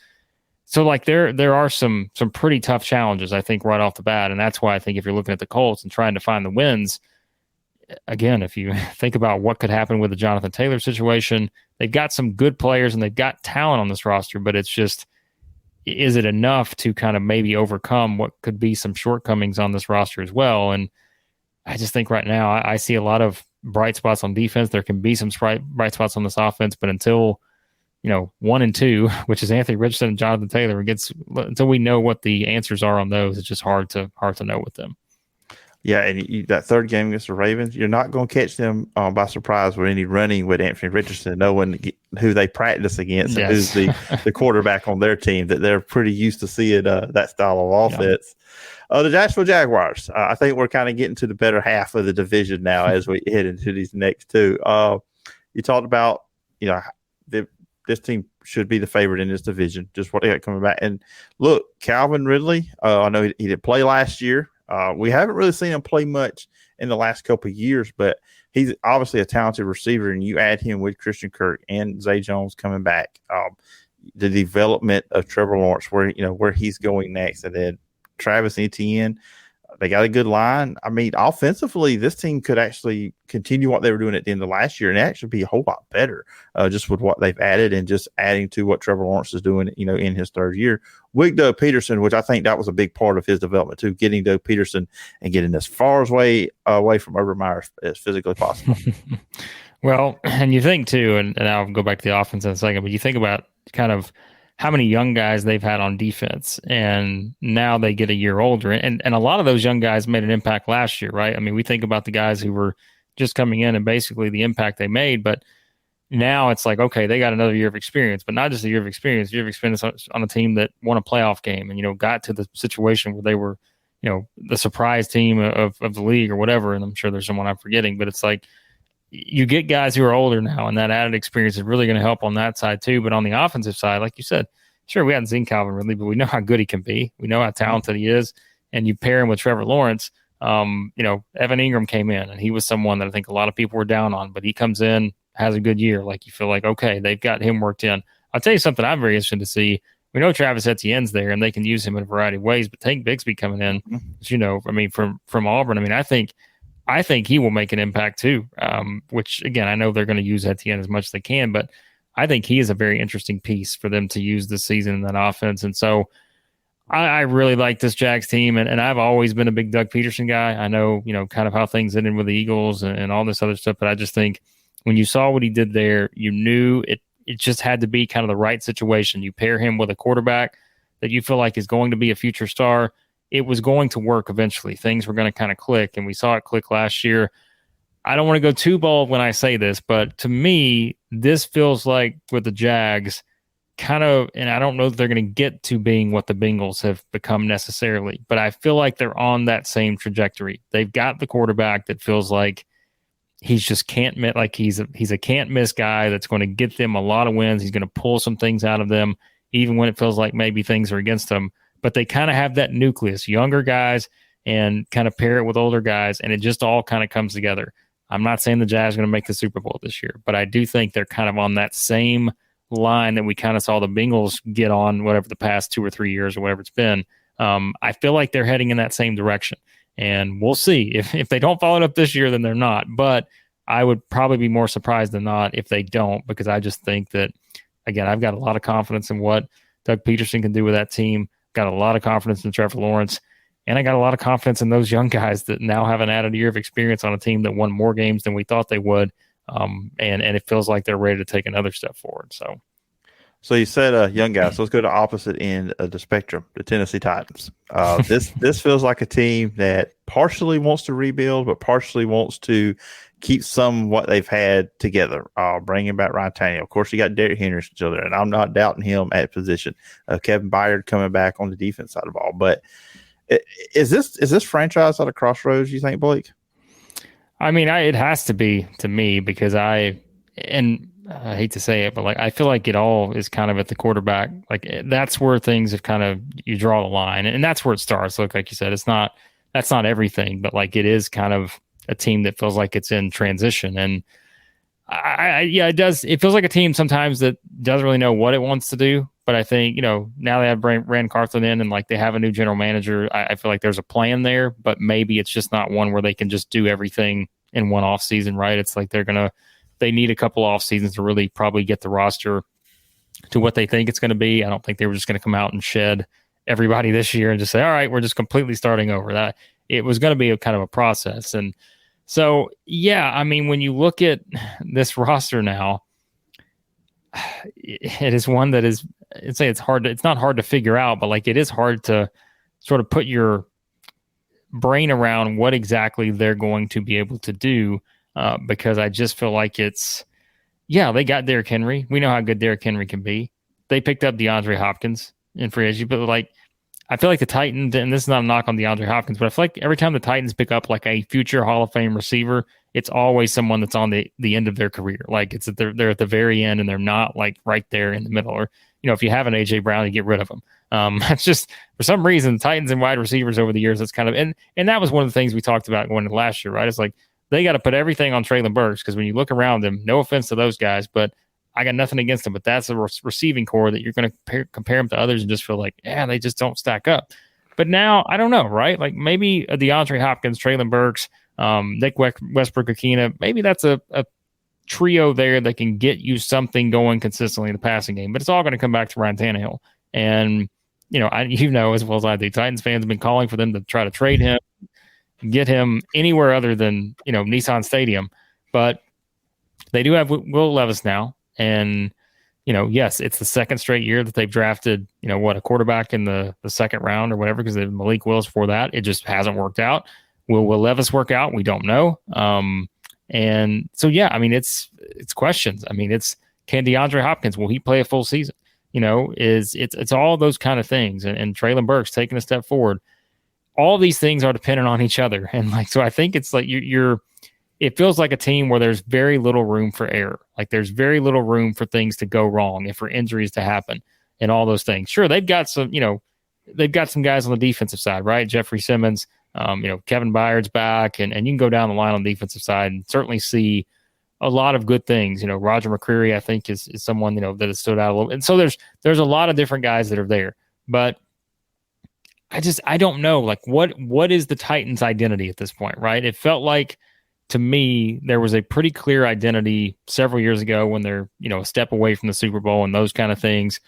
So like there are some pretty tough challenges, I think, right off the bat. And that's why I think if you're looking at the Colts and trying to find the wins, again, if you think about what could happen with the Jonathan Taylor situation, they've got some good players and they've got talent on this roster, but it's just, is it enough to kind of maybe overcome what could be some shortcomings on this roster as well? And I just think right now I see a lot of bright spots on defense. There can be some bright spots on this offense, but until 1 and 2, which is Anthony Richardson and Jonathan Taylor, until we know what the answers are on those, it's just hard to know with them. Yeah, and that third game against the Ravens, you're not going to catch them by surprise with any running with Anthony Richardson, knowing who they practice against and who's the quarterback on their team, that they're pretty used to seeing that style of offense. The Jacksonville Jaguars, I think we're kind of getting to the better half of the division now as we head into these next two. You talked about, this team should be the favorite in this division, just what they got coming back. And look, Calvin Ridley, I know he didn't play last year. We haven't really seen him play much in the last couple of years, but he's obviously a talented receiver, and you add him with Christian Kirk and Zay Jones coming back. The development of Trevor Lawrence, where he's going next, and then Travis Etienne, they got a good line. I mean, offensively, this team could actually continue what they were doing at the end of last year and actually be a whole lot better just with what they've added and just adding to what Trevor Lawrence is doing, in his third year. With Doug Peterson, which I think that was a big part of his development too, getting Doug Peterson and getting as far away from Urban Meyer as physically possible. Well, and you think too, and I'll go back to the offense in a second, but you think about kind of how many young guys they've had on defense, and now they get a year older. And a lot of those young guys made an impact last year, right? I mean, we think about the guys who were just coming in and basically the impact they made, but now it's like, okay, they got another year of experience, but not just a year of experience on a team that won a playoff game and, got to the situation where they were, the surprise team of the league or whatever. And I'm sure there's someone I'm forgetting, but it's like, you get guys who are older now, and that added experience is really going to help on that side too. But on the offensive side, like you said, sure, we hadn't seen Calvin Ridley, but we know how good he can be. We know how talented he is. And you pair him with Trevor Lawrence. Evan Ingram came in, and he was someone that I think a lot of people were down on, but he comes in, has a good year. Like, you feel like, okay, they've got him worked in. I'll tell you something I'm very interested to see. We know Travis Etienne's there, and they can use him in a variety of ways, but Tank Bigsby coming in, from Auburn, I think he will make an impact too, which, again, I know they're going to use Etienne as much as they can, but I think he is a very interesting piece for them to use this season in that offense. And so I really like this Jags team, and I've always been a big Doug Peterson guy. I know, kind of how things ended with the Eagles and all this other stuff, but I just think when you saw what he did there, you knew it just had to be kind of the right situation. You pair him with a quarterback that you feel like is going to be a future star. It was going to work eventually. Things were going to kind of click, and we saw it click last year. I don't want to go too bold when I say this, but to me, this feels like with the Jags kind of, and I don't know that they're going to get to being what the Bengals have become necessarily, but I feel like they're on that same trajectory. They've got the quarterback that feels like he's just can't miss, like he's a can't miss guy that's going to get them a lot of wins. He's going to pull some things out of them, even when it feels like maybe things are against them. But they kind of have that nucleus, younger guys, and kind of pair it with older guys, and it just all kind of comes together. I'm not saying the Jazz are going to make the Super Bowl this year, but I do think they're kind of on that same line that we kind of saw the Bengals get on whatever the past 2 or 3 years or whatever it's been. I feel like they're heading in that same direction, and we'll see. If they don't follow it up this year, then they're not. But I would probably be more surprised than not if they don't, because I just think that, again, I've got a lot of confidence in what Doug Peterson can do with that team. Got a lot of confidence in Trevor Lawrence, and I got a lot of confidence in those young guys that now have an added year of experience on a team that won more games than we thought they would. And it feels like they're ready to take another step forward. So you said young guys. So let's go to opposite end of the spectrum, the Tennessee Titans. This feels like a team that partially wants to rebuild, but partially wants to keep some what they've had together. Bringing back Ryan Tannehill. Of course, you got Derrick Henry still there, and I'm not doubting him at position. Kevin Byard coming back on the defense side of the ball. But is this franchise at a crossroads, you think, Blake? I mean, it has to be to me, because I hate to say it, but like I feel like it all is kind of at the quarterback. Like that's where things have kind of, you draw the line, and that's where it starts. Like you said, that's not everything, but like it is kind of a team that feels like it's in transition. And it does. It feels like a team sometimes that doesn't really know what it wants to do. But I think, now they have Rand Carthon in, and like they have a new general manager. I feel like there's a plan there, but maybe it's just not one where they can just do everything in one off season, right? It's like they need a couple off seasons to really probably get the roster to what they think it's going to be. I don't think they were just going to come out and shed everybody this year and just say, all right, we're just completely starting over. That it was going to be a kind of a process. And so, yeah, I mean, when you look at this roster now, it is one that is, I'd say it's not hard to figure out, but like it is hard to sort of put your brain around what exactly they're going to be able to do, because I just feel like they got Derrick Henry. We know how good Derrick Henry can be. They picked up DeAndre Hopkins in free agency, but like I feel like the Titans, and this is not a knock on DeAndre Hopkins, but I feel like every time the Titans pick up like a future Hall of Fame receiver, it's always someone that's on the end of their career. Like they're at the very end, and they're not like right there in the middle. Or if you have an AJ Brown, you get rid of him. It's just for some reason Titans and wide receivers over the years. That's kind of and that was one of the things we talked about going into last year, right? It's like they got to put everything on Treylon Burks because when you look around them, no offense to those guys, but I got nothing against them. But that's a receiving core that you're going to compare them to others and just feel like, yeah, they just don't stack up. But now I don't know, right? Like maybe a DeAndre Hopkins, Treylon Burks, Nick Westbrook-Ikhine, maybe that's a trio there that can get you something going consistently in the passing game. But it's all going to come back to Ryan Tannehill. And, you know as well as I do, Titans fans have been calling for them to try to trade him, get him anywhere other than, Nissan Stadium. But they do have Will Levis now. And, yes, it's the second straight year that they've drafted, a quarterback in the second round or whatever, because Malik Willis for that. It just hasn't worked out. Will Levis work out? We don't know. And so, yeah, I mean, it's questions. I mean, can DeAndre Hopkins, will he play a full season? It's all those kind of things. And Treylon Burks taking a step forward. All these things are dependent on each other. And so I think it's like it feels like a team where there's very little room for error. Like there's very little room for things to go wrong and for injuries to happen and all those things. Sure, they've got some guys on the defensive side, right? Jeffrey Simmons, Kevin Byard's back, and you can go down the line on the defensive side and certainly see a lot of good things. Roger McCreary, I think, is someone, that has stood out a little. And so there's a lot of different guys that are there. But I don't know, like what is the Titans' identity at this point, right? It felt like, to me, there was a pretty clear identity several years ago when they're, a step away from the Super Bowl and those kind of things.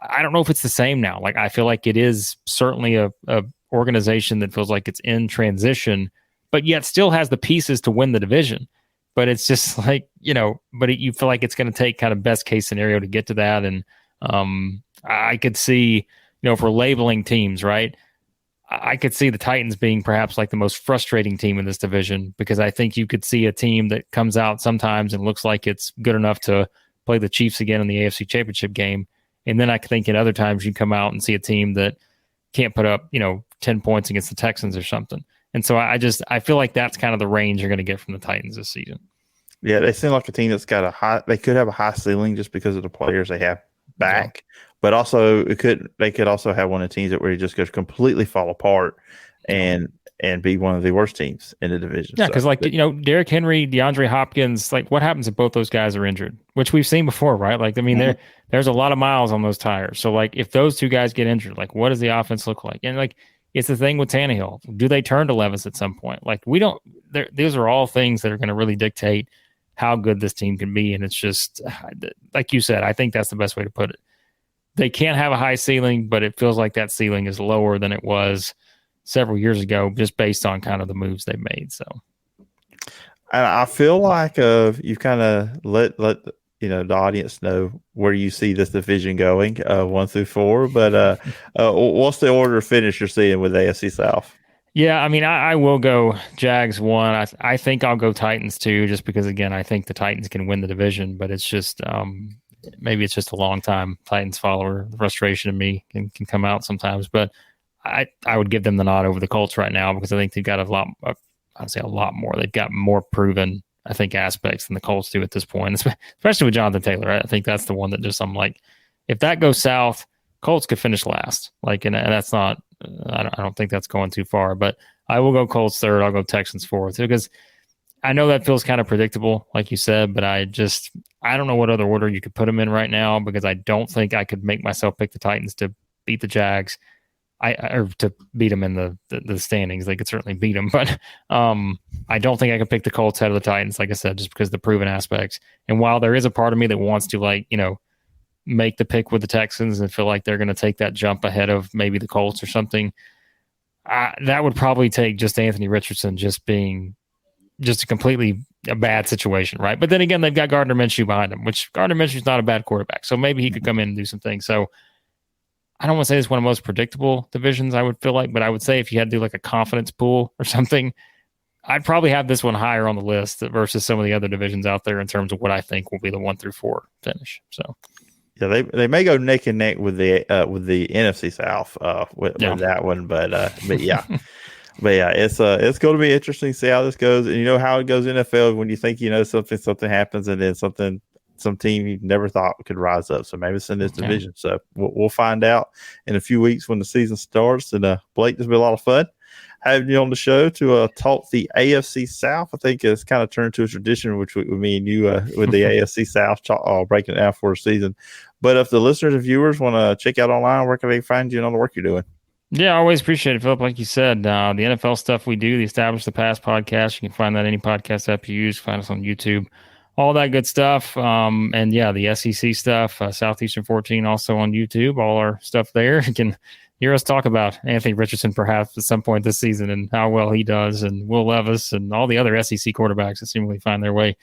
I don't know if it's the same now. Like, I feel like it is certainly a organization that feels like it's in transition, but yet still has the pieces to win the division. But it's just like, you feel like it's going to take kind of best case scenario to get to that. And I could see, if we're labeling teams, right, I could see the Titans being perhaps like the most frustrating team in this division, because I think you could see a team that comes out sometimes and looks like it's good enough to play the Chiefs again in the AFC Championship game. And then I think at other times you come out and see a team that can't put up, 10 points against the Texans or something. And so I feel like that's kind of the range you're going to get from the Titans this season. Yeah, they seem like a team that's got they could have a high ceiling just because of the players they have back, but also they could also have one of the teams where it just goes completely fall apart and be one of the worst teams in the division. Yeah, because Derrick Henry, DeAndre Hopkins, like what happens if both those guys are injured, which we've seen before, right? Like, I mean, there's a lot of miles on those tires. So like if those two guys get injured, like what does the offense look like? And like, it's the thing with Tannehill. Do they turn to Levis at some point? Like these are all things that are going to really dictate how good this team can be. And it's just, like you said, I think that's the best way to put it. They can't have a high ceiling, but it feels like that ceiling is lower than it was several years ago, just based on kind of the moves they've made. So I feel like you've kind of let the audience know where you see this division going, 1 through 4. But what's the order of finish you're seeing with AFC South? Yeah, I mean, I will go Jags 1. I think I'll go Titans 2, just because, again, I think the Titans can win the division. But it's just maybe it's just a long time Titans follower. The frustration in me can come out sometimes. But I would give them the nod over the Colts right now, because I think they've got a lot more. They've got more proven, I think, aspects than the Colts do at this point, especially with Jonathan Taylor. I think that's the one that just, I'm like, if that goes south, Colts could finish last. Like, and that's not, I don't think that's going too far, but I will go Colts 3rd. I'll go Texans 4th, because I know that feels kind of predictable, like you said, but I don't know what other order you could put them in right now, because I don't think I could make myself pick the Titans to beat the Jags. Or to beat them in the standings. They could certainly beat them, but I don't think I could pick the Colts ahead of the Titans, like I said, just because of the proven aspects. And while there is a part of me that wants to, make the pick with the Texans and feel like they're going to take that jump ahead of maybe the Colts or something, that would probably take just Anthony Richardson being a completely bad situation, right? But then again, they've got Gardner Minshew behind him, which Gardner Minshew's not a bad quarterback, so maybe he could come in and do some things. So I don't want to say it's one of the most predictable divisions, I would feel like, but I would say if you had to do like a confidence pool or something, I'd probably have this one higher on the list versus some of the other divisions out there in terms of what I think will be the 1 through 4 finish. So, yeah, they may go neck and neck with the NFC South with that one, but yeah. But yeah, it's going to be interesting to see how this goes. And how it goes in NFL when you think something happens and then something some team you never thought could rise up. So maybe it's in this division. So we'll find out in a few weeks when the season starts. And Blake, this has been a lot of fun having you on the show to talk the AFC South. I think it's kind of turned to a tradition, which with me and you with the AFC South breaking it down for a season. But if the listeners and viewers want to check out online, where can they find you and all the work you're doing? Yeah, I always appreciate it, Phillip. Like you said, the NFL stuff we do, the Establish the Pass podcast, you can find that any podcast app you use. Find us on YouTube, all that good stuff. And yeah, the SEC stuff, Southeastern 14 also on YouTube, all our stuff there. You can hear us talk about Anthony Richardson perhaps at some point this season and how well he does, and Will Levis and all the other SEC quarterbacks that seemingly find their way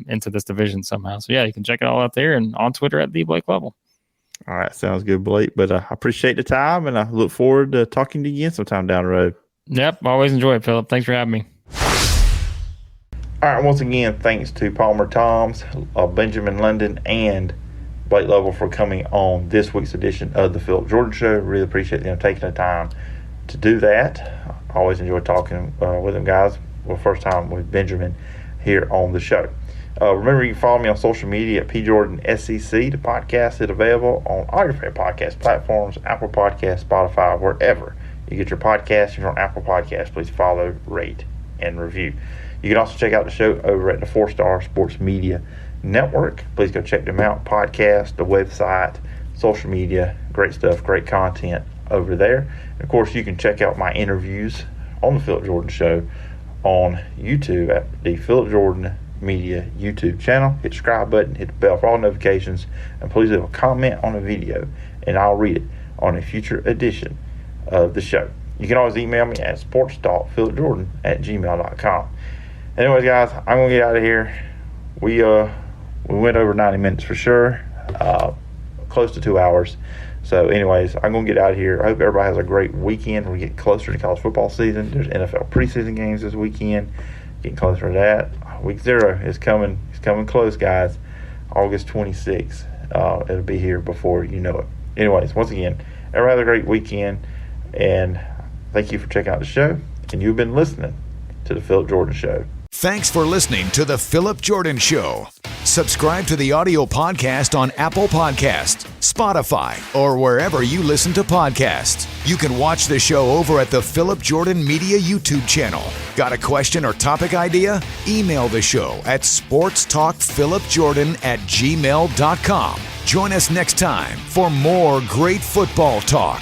into this division somehow. So yeah, you can check it all out there and on Twitter at @Blake Lovell. All right, sounds good, Blake. But I appreciate the time, and I look forward to talking to you again sometime down the road. Yep, always enjoy it, Phillip. Thanks for having me. All right, once again, thanks to Palmer Thombs, Benjamin London, and Blake Lovell for coming on this week's edition of the Phillip Jordan Show. Really appreciate them taking the time to do that. I always enjoy talking with them guys. Well, first time with Benjamin here on the show. Remember, you can follow me on social media at PJordanSEC. The podcast is available on all your favorite podcast platforms, Apple Podcasts, Spotify, wherever you get your podcasts. If you're on Apple Podcasts, please follow, rate, and review. You can also check out the show over at the 4-Star Sports Media Network. Please go check them out. Podcast, the website, social media, great stuff, great content over there. And of course, you can check out my interviews on the Phillip Jordan Show on YouTube at the Phillip Jordan Media YouTube channel. Hit the subscribe button, hit the bell for all notifications, and please leave a comment on the video and I'll read it on a future edition of the show. You can always email me at sports.phillipjordan@gmail.com. Anyways, guys, I'm gonna get out of here. We went over 90 minutes for sure, close to 2 hours. So anyways, I'm gonna get out of here. I hope everybody has a great weekend. We're getting closer to college football season. There's NFL preseason games this weekend. Getting closer to that. Week 0 is coming. It's coming close, guys. August 26th. It'll be here before you know it. Anyways, once again, everybody have a great weekend, and thank you for checking out the show. And you've been listening to the Phillip Jordan Show. Thanks for listening to the Phillip Jordan Show. Subscribe to the audio podcast on Apple Podcasts, Spotify, or wherever you listen to podcasts. You can watch the show over at the Phillip Jordan Media YouTube channel. Got a question or topic idea? Email the show at sportstalkphillipjordan@gmail.com. Join us next time for more great football talk.